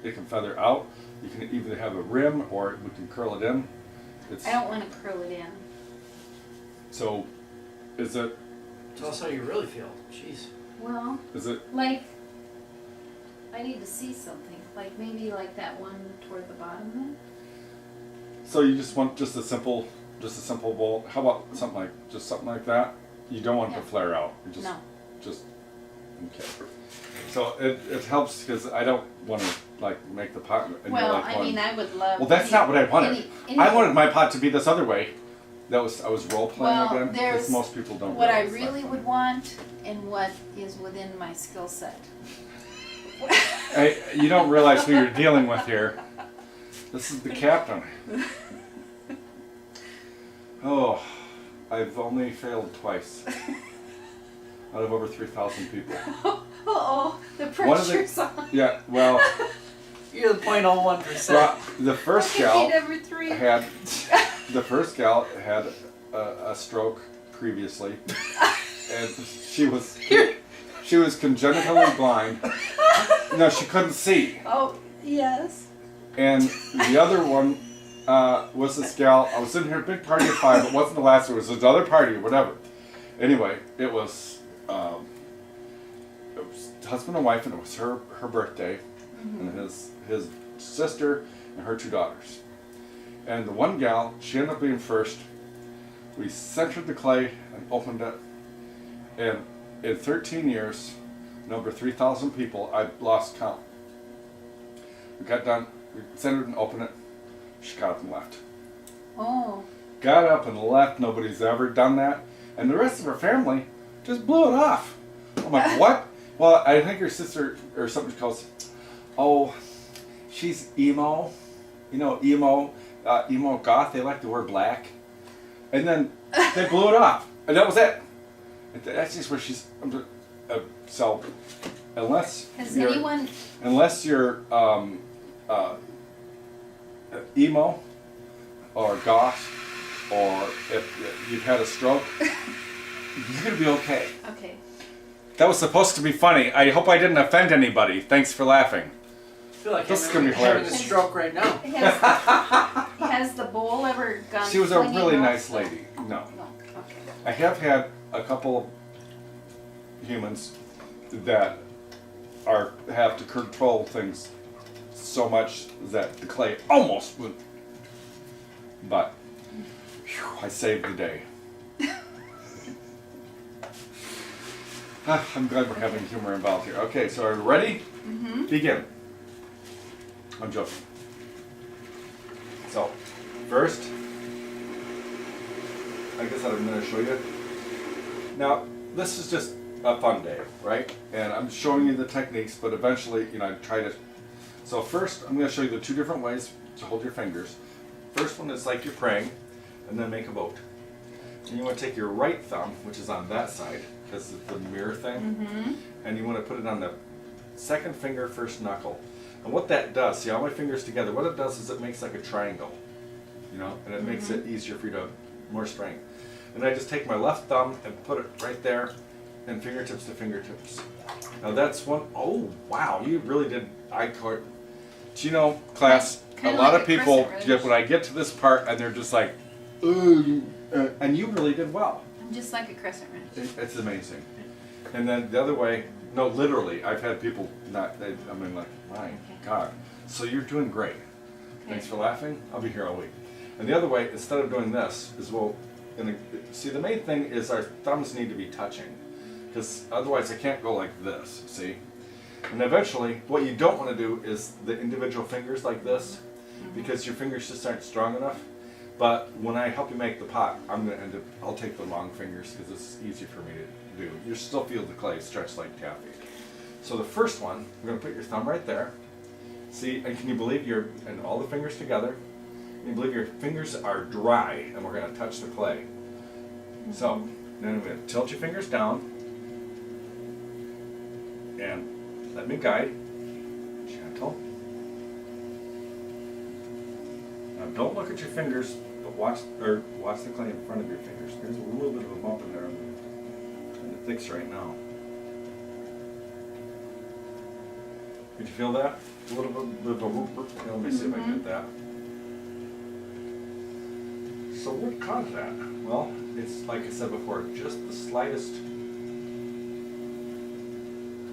It can feather out. You can either have a rim or we can curl it in. It's I don't want to curl it in. so. Is it? Tell us how you really feel. Jeez. Well, Is it? like, I need to see something. Like maybe like that one toward the bottom then? So you just want just a simple bowl? How about something like that? You don't want it to Yeah. flare out. You just No. just okay. So it helps because I don't want to like make the pot. And Well, you're like I going, mean, I would love. well, that's not what I wanted. I wanted my pot to be this other way. I was role playing Well, again because there's most people don't. what I realize that. really would want and what is within my skill set. Hey, you don't realize who you're dealing with here. This is the captain. Oh, I've only failed twice out of over 3,000 people. Oh, the One of the- pressure's on. Yeah, well, You're the 0.01%. well, the first gal Number 3. had a stroke previously, and she was congenitally blind. No, she couldn't see. Oh, yes. And the other one was this gal. I was in her big party of 5. It wasn't the last. It was another party or whatever. Anyway, it was husband and wife, and it was her birthday, and his sister and her 2 daughters. And the one gal, she ended up being first. We centered the clay and opened it, and in 13 years, and over 3,000 people, I lost count. We got done, we centered and opened it. She got up and left. Oh. Got up and left. Nobody's ever done that. And the rest of her family just blew it off. I'm like, what? Well, I think her sister or something goes, oh, she's emo. You know, emo goth. They like to wear black. And then they blew it off. And that was it. And that's just where she's. So, unless Has you're, anyone? unless you're emo or goth, or if you've had a stroke, you're gonna be okay. Okay. That was supposed to be funny. I hope I didn't offend anybody. Thanks for laughing. I feel like This is I'm gonna be having a hilarious. stroke right now. Has the bowl ever gone? She was a flinging really off? nice lady. No. No. Okay. I have had a couple of humans that have to control things so much that the clay almost went But whew, I saved the day. I'm glad we're having humor involved here. Okay, so are you ready? Mm-hmm. Begin. I'm joking. So, first, I guess I'm going to show you. Now, this is just a fun day, right? And I'm showing you the techniques, but eventually, I try to. So first, I'm going to show you the two different ways to hold your fingers. First one is like you're praying, and then make a vote. And you want to take your right thumb, which is on that side, because it's the mirror thing, and you want to put it on the second finger, first knuckle. And what that does, see all my fingers together, what it does is it makes like a triangle, and it makes it easier for you to, more strength. And I just take my left thumb and put it right there, and fingertips to fingertips. Now that's one, oh wow, you really did eye court. Class, Kinda a lot like of a people, crescent wrench. when I get to this part, and they're just like, ooh, and you really did well. I'm just like a crescent wrench. It's amazing. And then the other way, no, literally, I've had people like, my God. So you're doing great. Thanks for laughing. I'll be here all week. And the other way, instead of doing this, is see, the main thing is our thumbs need to be touching. Because otherwise I can't go like this, see? And eventually, what you don't want to do is the individual fingers like this, because your fingers just aren't strong enough. But when I help you make the pot, I'll take the long fingers because it's easy for me to do. You still feel the clay stretch like taffy. So the first one, we're going to put your thumb right there. See, and can you believe and all the fingers together? Can you believe your fingers are dry and we're going to touch the clay? So, then we're going to tilt your fingers down and let me guide. Gentle. Now don't look at your fingers, but watch the clay in front of your fingers. There's a little bit of a bump in there. I'm trying to fix right now. Did you feel that? A little bit of a whoop. Let me see if I can get that. So what caused that? Well, it's like I said before, just the slightest. There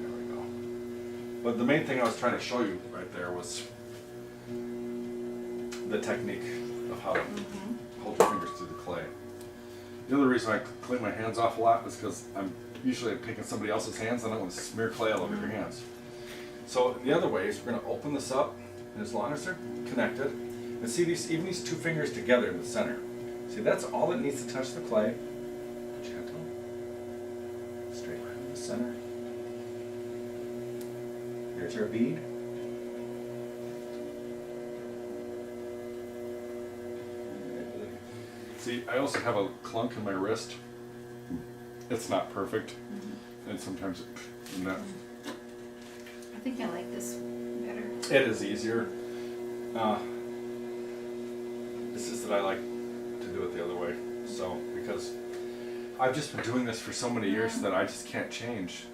we go. But the main thing I was trying to show you right there was the technique of how to hold your fingers through the clay. The other reason I clean my hands off a lot is because I'm usually picking somebody else's hands and I want to smear clay all over your hands. So the other way is we're going to open this up, and as long as they're connected, and see even these two fingers together in the center. See, that's all that needs to touch the clay. Gentle. Straight line in the center. Here's our bead. See, I also have a clunk in my wrist. It's not perfect, and sometimes I think I like this better. it is easier. It's just that I like to do it the other way. So, because I've just been doing this for so many years that I just can't change.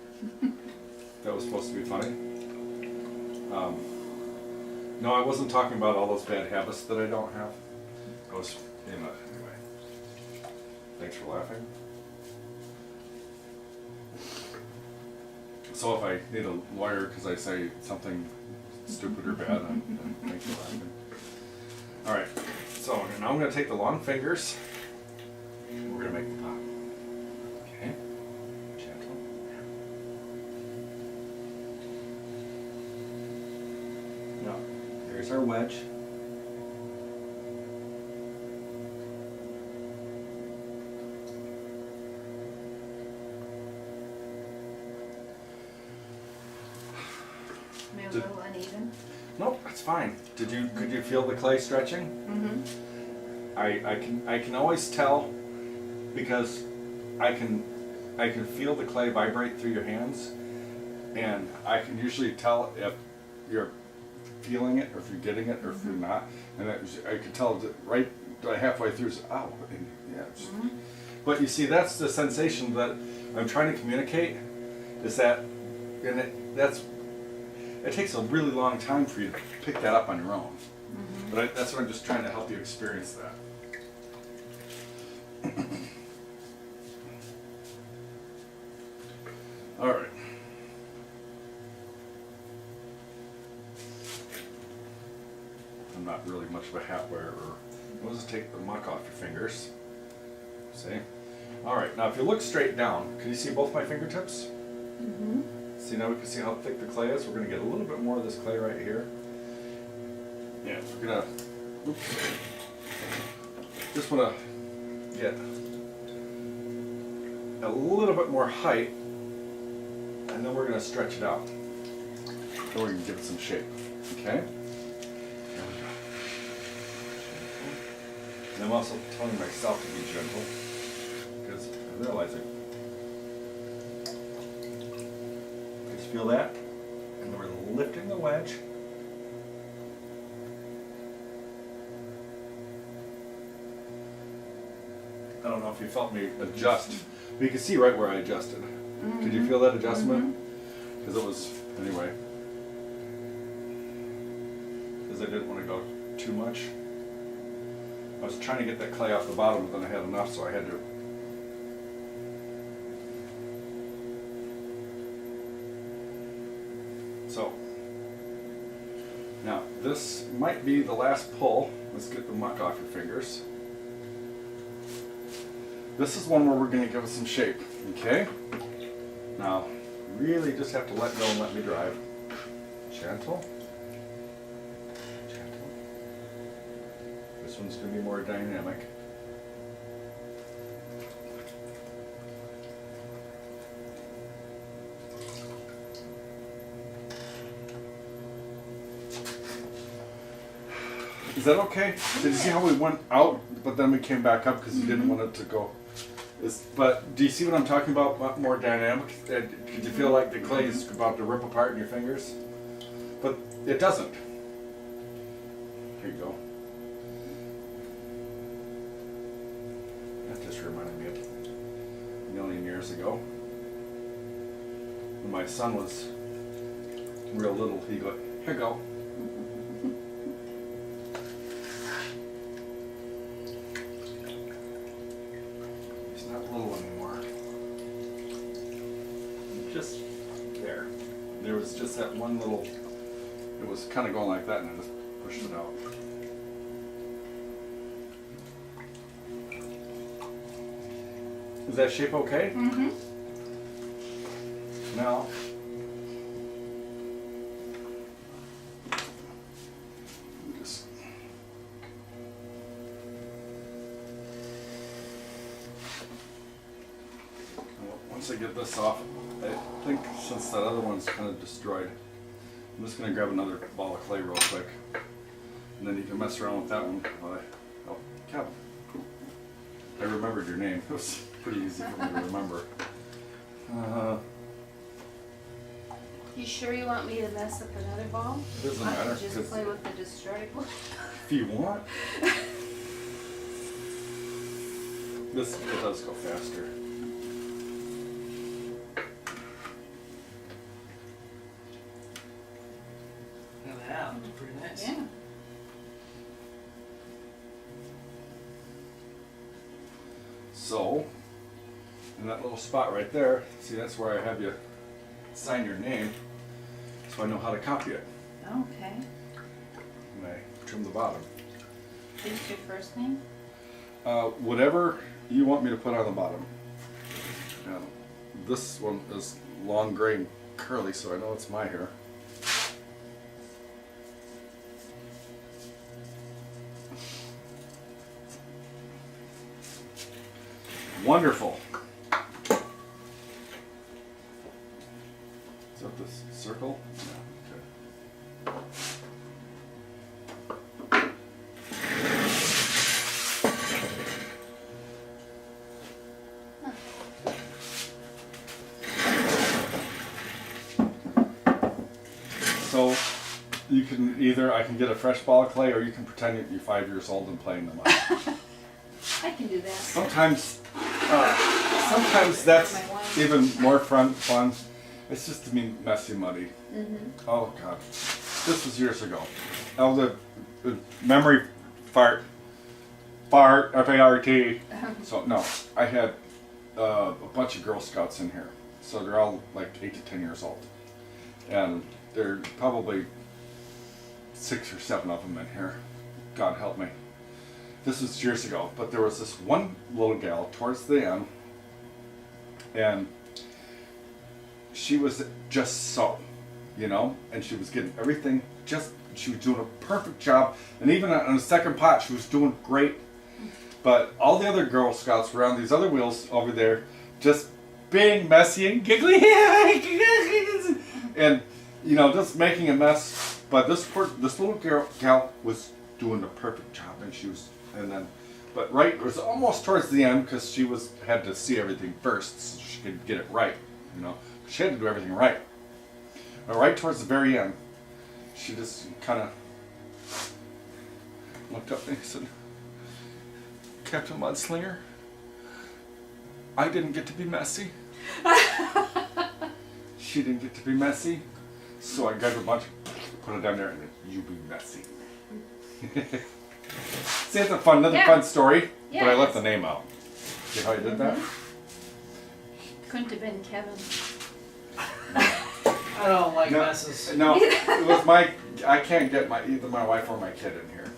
That was supposed to be funny. No, I wasn't talking about all those bad habits that I don't have. I was, anyway. Thanks for laughing. So if I need a lawyer because I say something stupid or bad, then thanks for laughing. All right, so now I'm going to take the long fingers. We're going to make the pot. Okay, gentle. Now, there's our wedge. Am I a little uneven? Nope, that's fine. Could you feel the clay stretching? I can always tell because I can feel the clay vibrate through your hands, and I can usually tell if you're feeling it or if you're getting it or if you're not. And I can tell that right halfway through. Oh, yeah. But you see, that's the sensation that I'm trying to communicate. Is that, and it takes a really long time for you to pick that up on your own. But that's what I'm just trying to help you experience that. All right. I'm not really much of a hat wearer or we'll just take the muck off your fingers. See? Alright, now if you look straight down, can you see both my fingertips? Mm-hmm. See, now we can see how thick the clay is. We're going to get a little bit more of this clay right here. Yeah, we're going to, just want to get a little bit more height, and then we're going to stretch it out. Then we can give it some shape. Okay? And I'm also telling myself to be gentle, because I'm realizing. Just feel that? And then we're lifting the wedge. I don't know if you felt me adjust, but you can see right where I adjusted. Mm-hmm. Could you feel that adjustment? Because it was, anyway. Because I didn't want to go too much. I was trying to get that clay off the bottom, but then I had enough, so I had to. So, now this might be the last pull. Let's get the muck off your fingers. This is one where we're going to give it some shape, okay? Now, really just have to let go and let me drive. Gentle. Gentle. This one's going to be more dynamic. Is that okay? Did you see how we went out, but then we came back up because you didn't want it to go? But do you see what I'm talking about? More dynamic? Did you feel like the clay is about to rip apart in your fingers? But it doesn't. Here you go. That just reminded me of a million years ago. When my son was real little, he'd go, here you go. Not little anymore. Just there. There was just that one little, it was kind of going like that and I just pushed it out. Is that shape okay? Mm-hmm. Now, just once I get this off, I think since that other one's kind of destroyed, I'm just going to grab another ball of clay real quick. And then you can mess around with that one. Oh, Kevin. I remembered your name. It was pretty easy for me to remember. You sure you want me to mess up another ball? It doesn't I matter. can just play with the destroyed one. If you want. It does go faster. That looks pretty nice. Yeah. So, in that little spot right there, see that's where I have you sign your name, so I know how to copy it. Okay. And I trim the bottom. Is this your first name? Whatever you want me to put on the bottom. Now, this one is long, gray, and curly, so I know it's my hair. Wonderful. Is that this circle? Yeah, okay. So you can either, I can get a fresh ball of clay, or you can pretend you're 5 years old and playing them up. I can do that. Sometimes that's even more fun. It's just to be messy, muddy. Mm-hmm. Oh God, this was years ago. Oh, the memory fart, F-A-R-T. So no, I had a bunch of Girl Scouts in here, so they're all like 8 to 10 years old, and there are probably 6 or 7 of them in here. God help me. this was years ago, but there was this one little gal towards the end, and she was just so, and she was getting everything she was doing a perfect job, and even on the second pot, she was doing great. But all the other Girl Scouts were on these other wheels over there, just being messy and giggly, and just making a mess. But this little gal was doing the perfect job, but right, it was almost towards the end because she had to see everything first so she could get it right. She had to do everything right. But right towards the very end, she just kind of looked up and said, "Captain Mudslinger, I didn't get to be messy." She didn't get to be messy, so I got her a bunch, put it down there, and you be messy. See, it's another fun story, Yeah, but I left the name out. See how I did that? Couldn't have been Kevin. I don't like messes. No, it was I can't get either my wife or my kid in here.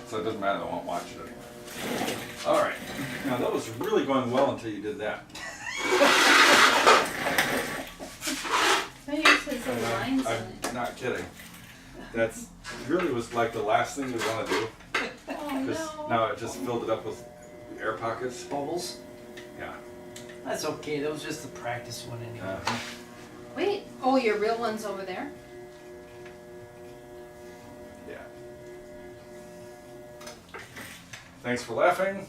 So it doesn't matter, I won't watch it anymore. Alright, now that was really going well until you did that. I usually put lines on it. I'm not kidding. That's really was like the last thing we want to do. Oh Because no. now it just filled it up with air pockets. Bubbles. Yeah. That's okay. That was just the practice one anyway. Wait. Oh, your real one's over there? Yeah. Thanks for laughing.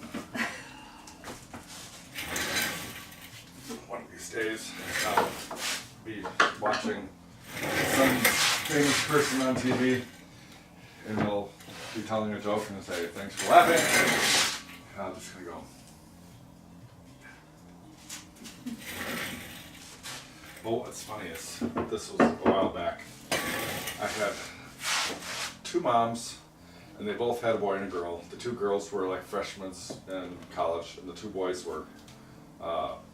One of these days, I'll be watching some famous person on TV, and they'll be telling a joke and say, "Thanks for laughing." And I'm just gonna go. Well, what's funny is this was a while back. I had two moms, and they both had a boy and a girl. The two girls were like freshmen in college, and the two boys were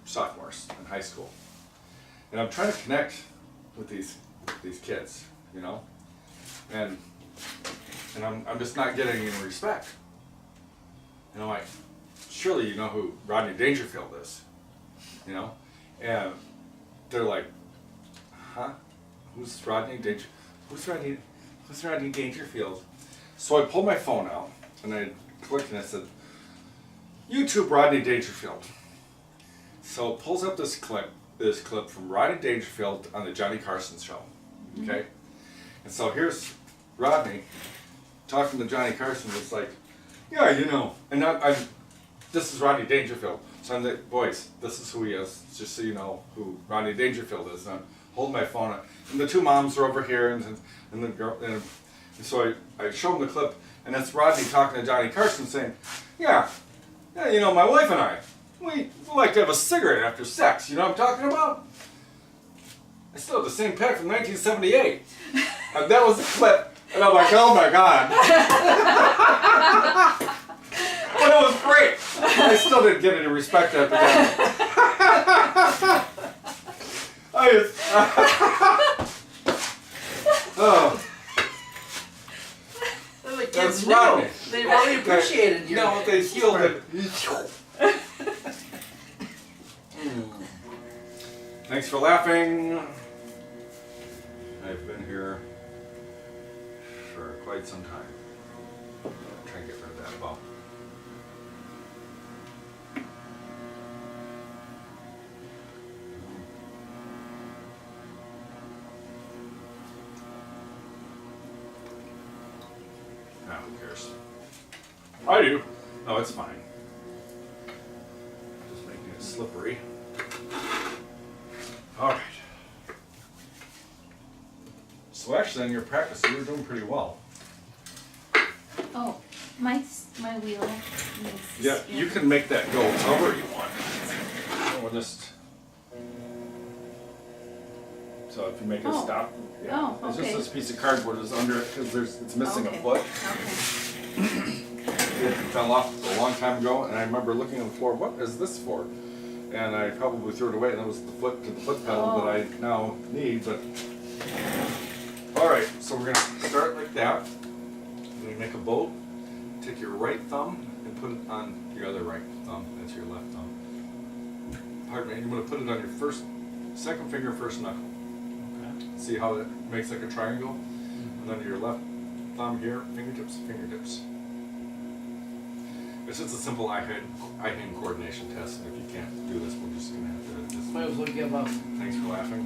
sophomores in high school. And I'm trying to connect with these kids, and I'm just not getting any respect. And I'm like, surely you know who Rodney Dangerfield is, and they're like, huh? Who's Rodney Dangerfield? So I pulled my phone out and I clicked and I said, YouTube Rodney Dangerfield. So it pulls up this clip from Rodney Dangerfield on the Johnny Carson show. Okay? And so here's Rodney talking to Johnny Carson. It's like, yeah, and this is Rodney Dangerfield. So I'm like, boys, this is who he is, just so you know who Rodney Dangerfield is. And I'm holding my phone up. And the two moms are over here, and the girl, and so I show them the clip, and that's Rodney talking to Johnny Carson saying, yeah, my wife and I, we like to have a cigarette after sex. You know what I'm talking about? I still have the same pack from 1978. And that was the clip, and I'm like, oh my God. But it was great. I still didn't get any respect after that. Oh. The kids That's knew. Rodney. They really appreciated you. No, they healed it. Thanks for laughing. I've been here for quite some time. Try and get rid of that ball. Ah, who cares? I do. No, it's fine. Just making it slippery. Alright. So actually, in your practice, you were doing pretty well. Oh, my wheel. Yeah, you can make that go however you want. We'll just... So if you make it Oh. stop, Oh, it's okay. just this piece of cardboard is under it because it's missing Okay. a foot. Okay. It fell off a long time ago, and I remember looking on the floor, what is this for? And I probably threw it away, and it was the foot pedal that I now need, but... Alright, so we're going to start like that. We make a boat, take your right thumb and put it on your other right thumb. That's your left thumb. Pardon me. You want to put it on your second finger, first knuckle. Okay. See how it makes like a triangle? And then your left thumb here, fingertips, fingertips. It's just a simple eye-hand coordination test, and if you can't do this, we're just going to have to just... I was looking up. Thanks for laughing.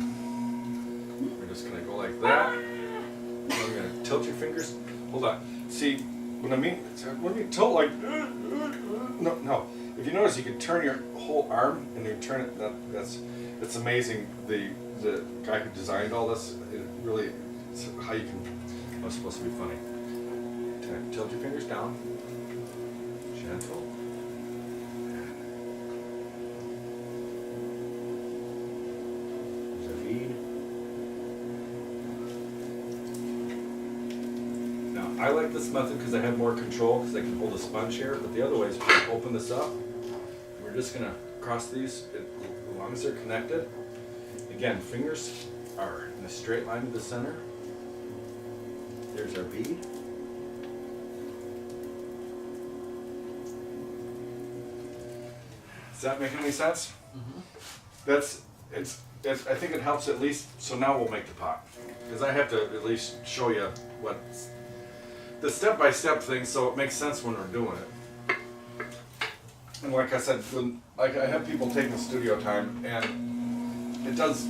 We're just going to go like that. I'm going to tilt your fingers. Hold on. See, when you tilt like... No. If you notice, you can turn your whole arm, and you turn it... It's amazing. The guy who designed all this, it really... It's how you can... Oh, it's supposed to be funny. Tilt your fingers down. Gentle. There's a bead. Now, I like this method because I have more control because I can hold a sponge here, but the other way is if you open this up, we're just going to cross these as long as they're connected. Again, fingers are in a straight line to the center. There's our bead. Does that make any sense? Mm-hmm. I think it helps at least. So now we'll make the pot, because I have to at least show you what the step-by-step thing, so it makes sense when we're doing it. And like I said, I have people taking the studio time, and it does.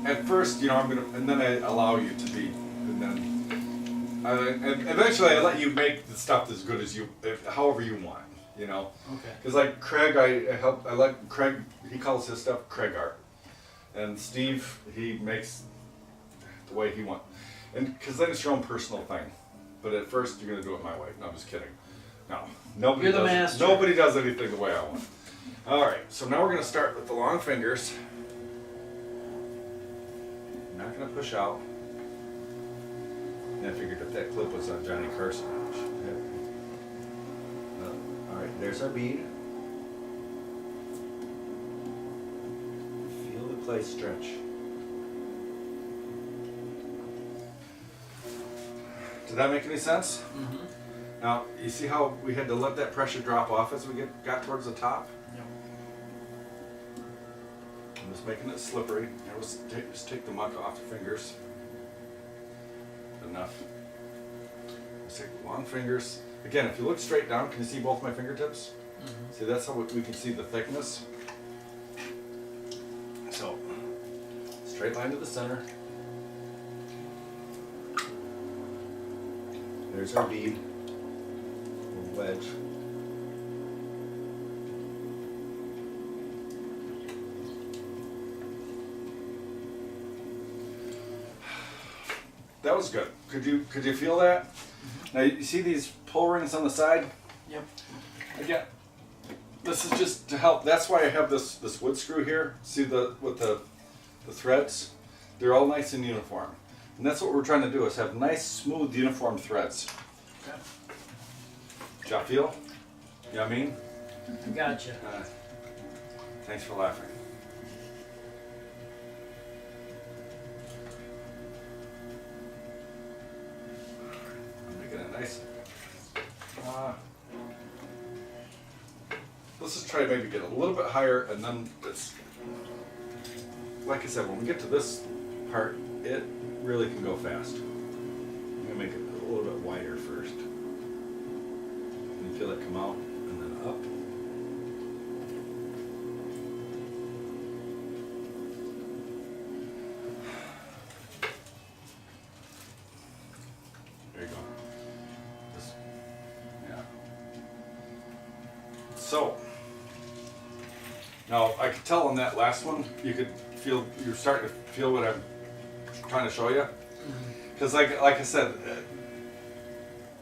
At first, and then I allow you to be, and then, and eventually I let you make the stuff as good as however you want. Okay. Because like Craig, I like Craig. He calls his stuff Craig art, and Steve, he makes the way he wants, and because then it's your own personal thing. But at first, you're gonna do it my way. No, I'm just kidding. No, nobody You're the does. master. Nobody does anything the way I want. All right, so now we're gonna start with the long fingers. I'm not gonna push out. And I figured if that clip was on Johnny Carson. Alright, there's our bead. Feel the clay stretch. Did that make any sense? Mm-hmm. Now, you see how we had to let that pressure drop off as we got towards the top? Yep. I'm just making it slippery. Now just take the muck off the fingers. Enough. Just take the long fingers. Again, if you look straight down, can you see both my fingertips? Mm-hmm. See, that's how we can see the thickness. So, straight line to the center. There's our bead. Little wedge. That was good. Could you feel that? Mm-hmm. Now you see these pull rings on the side? Yep. Again, this is just to help. That's why I have this wood screw here. See with the threads? They're all nice and uniform. And that's what we're trying to do, is have nice, smooth, uniform threads. Okay. Do y'all feel? You know what I mean? Gotcha. Thanks for laughing. Nice. Let's just try to maybe get a little bit higher, and then it's like I said, when we get to this part, it really can go fast. I'm gonna make it a little bit wider first. And you feel it come out and then up. So, now I could tell on that last one, you're starting to feel what I'm trying to show you. Because like I said,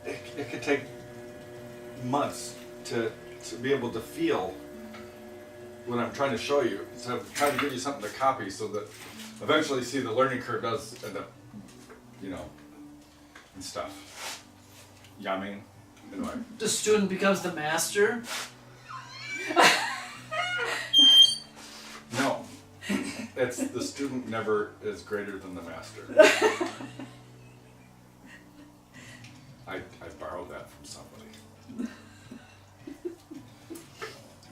it could take months to be able to feel what I'm trying to show you. So I'm trying to give you something to copy so that eventually, see, the learning curve does end up, and stuff. Yeah, I mean, anyway. The student becomes the master. No, it's the student never is greater than the master. I borrowed that from somebody.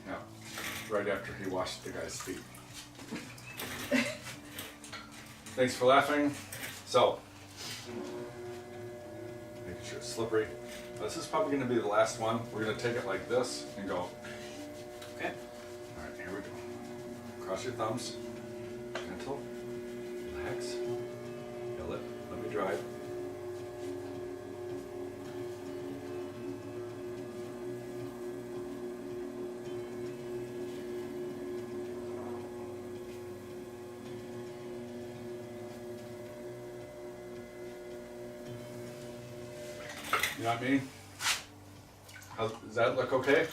Yeah, right after he washed the guy's feet. Thanks for laughing. So, making sure it's slippery. This is probably going to be the last one. We're going to take it like this and go. Okay. All right, here we go. Cross your thumbs. Gentle. Relax. Let me drive. You know what I mean? Does that look okay?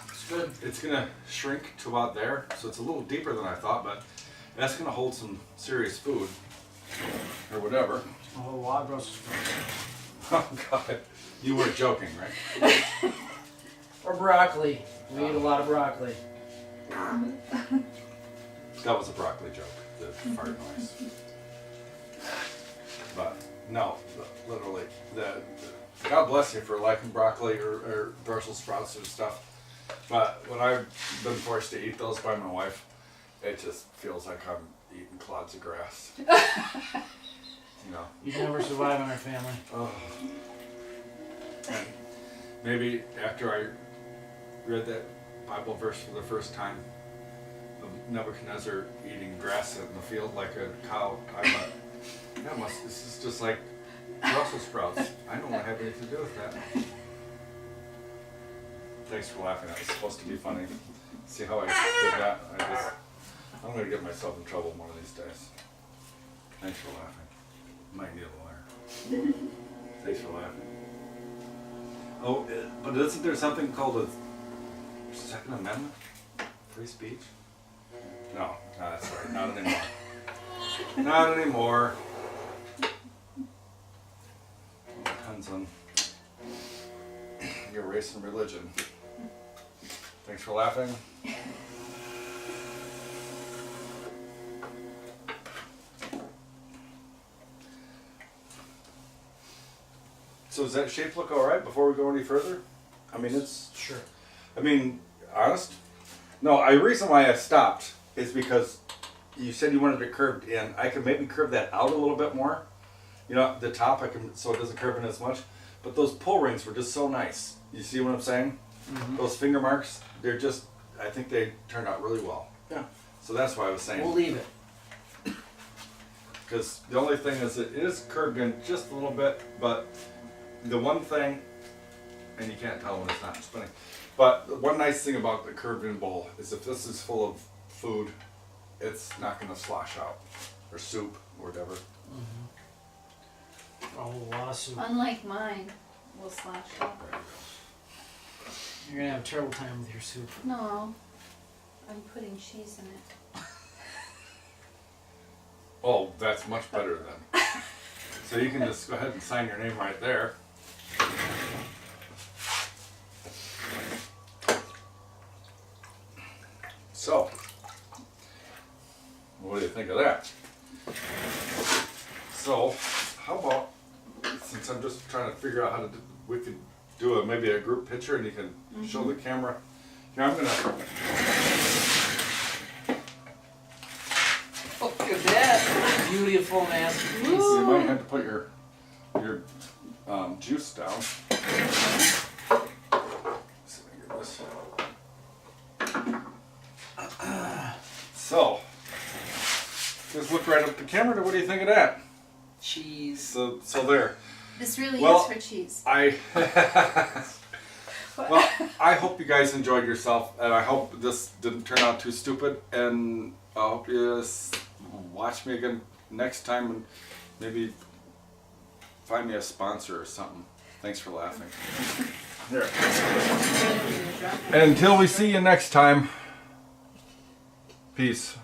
It's good. It's gonna shrink to about there, so it's a little deeper than I thought, but that's gonna hold some serious food or whatever. Oh, wild Brussels sprouts. Oh God, you weren't joking, right? Or broccoli. We eat a lot of broccoli. That was a broccoli joke, the fart noise. But no, literally, God bless you for liking broccoli or Brussels sprouts and stuff. But when I've been forced to eat those by my wife, it just feels like I'm eating clods of grass. You know. You'd never survive in our family. Oh. And maybe after I read that Bible verse for the first time of Nebuchadnezzar eating grass in the field like a cow, I thought, this is just like Brussels sprouts. I don't want to have anything to do with that. Thanks for laughing. That was supposed to be funny. See how I did that? I'm going to get myself in trouble one of these days. Thanks for laughing. Might need a lawyer. Thanks for laughing. Oh, but isn't there something called a Second Amendment? Free speech? No, that's right. Not anymore. Not anymore. Depends on your race and religion. Thanks for laughing. So does that shape look all right before we go any further? I mean, it's... Sure. I mean, honest? No, the reason why I stopped is because you said you wanted it curved in. I could maybe curve that out a little bit more. You know, the top, so it doesn't curve in as much. But those pull rings were just so nice. You see what I'm saying? Mm-hmm. Those finger marks, they're just, I think they turned out really well. Yeah. So that's why I was saying. We'll leave it. Because the only thing is it is curved in just a little bit, but the one thing, and you can't tell when it's not spinning, but the one nice thing about the curved in bowl is if this is full of food, it's not going to slosh out, or soup, or whatever. Mm-hmm. A whole lot of soup. Unlike mine, will slash out. You're going to have a terrible time with your soup. No, I'm putting cheese in it. Oh, that's much better then. So you can just go ahead and sign your name right there. So, what do you think of that? So, how about, since I'm just trying to figure out how to do, we could do maybe a group picture and you can show the camera. Here, I'm gonna. Look at that. Beautiful masterpiece. You might have to put your juice down. Let's see if I can get this. So, just look right up at the camera. What do you think of that? Cheese. So there. This really Well, is for cheese. I hope you guys enjoyed yourself, and I hope this didn't turn out too stupid. And I hope you watch me again next time, and maybe find me a sponsor or something. Thanks for laughing. There. Until we see you next time. Peace.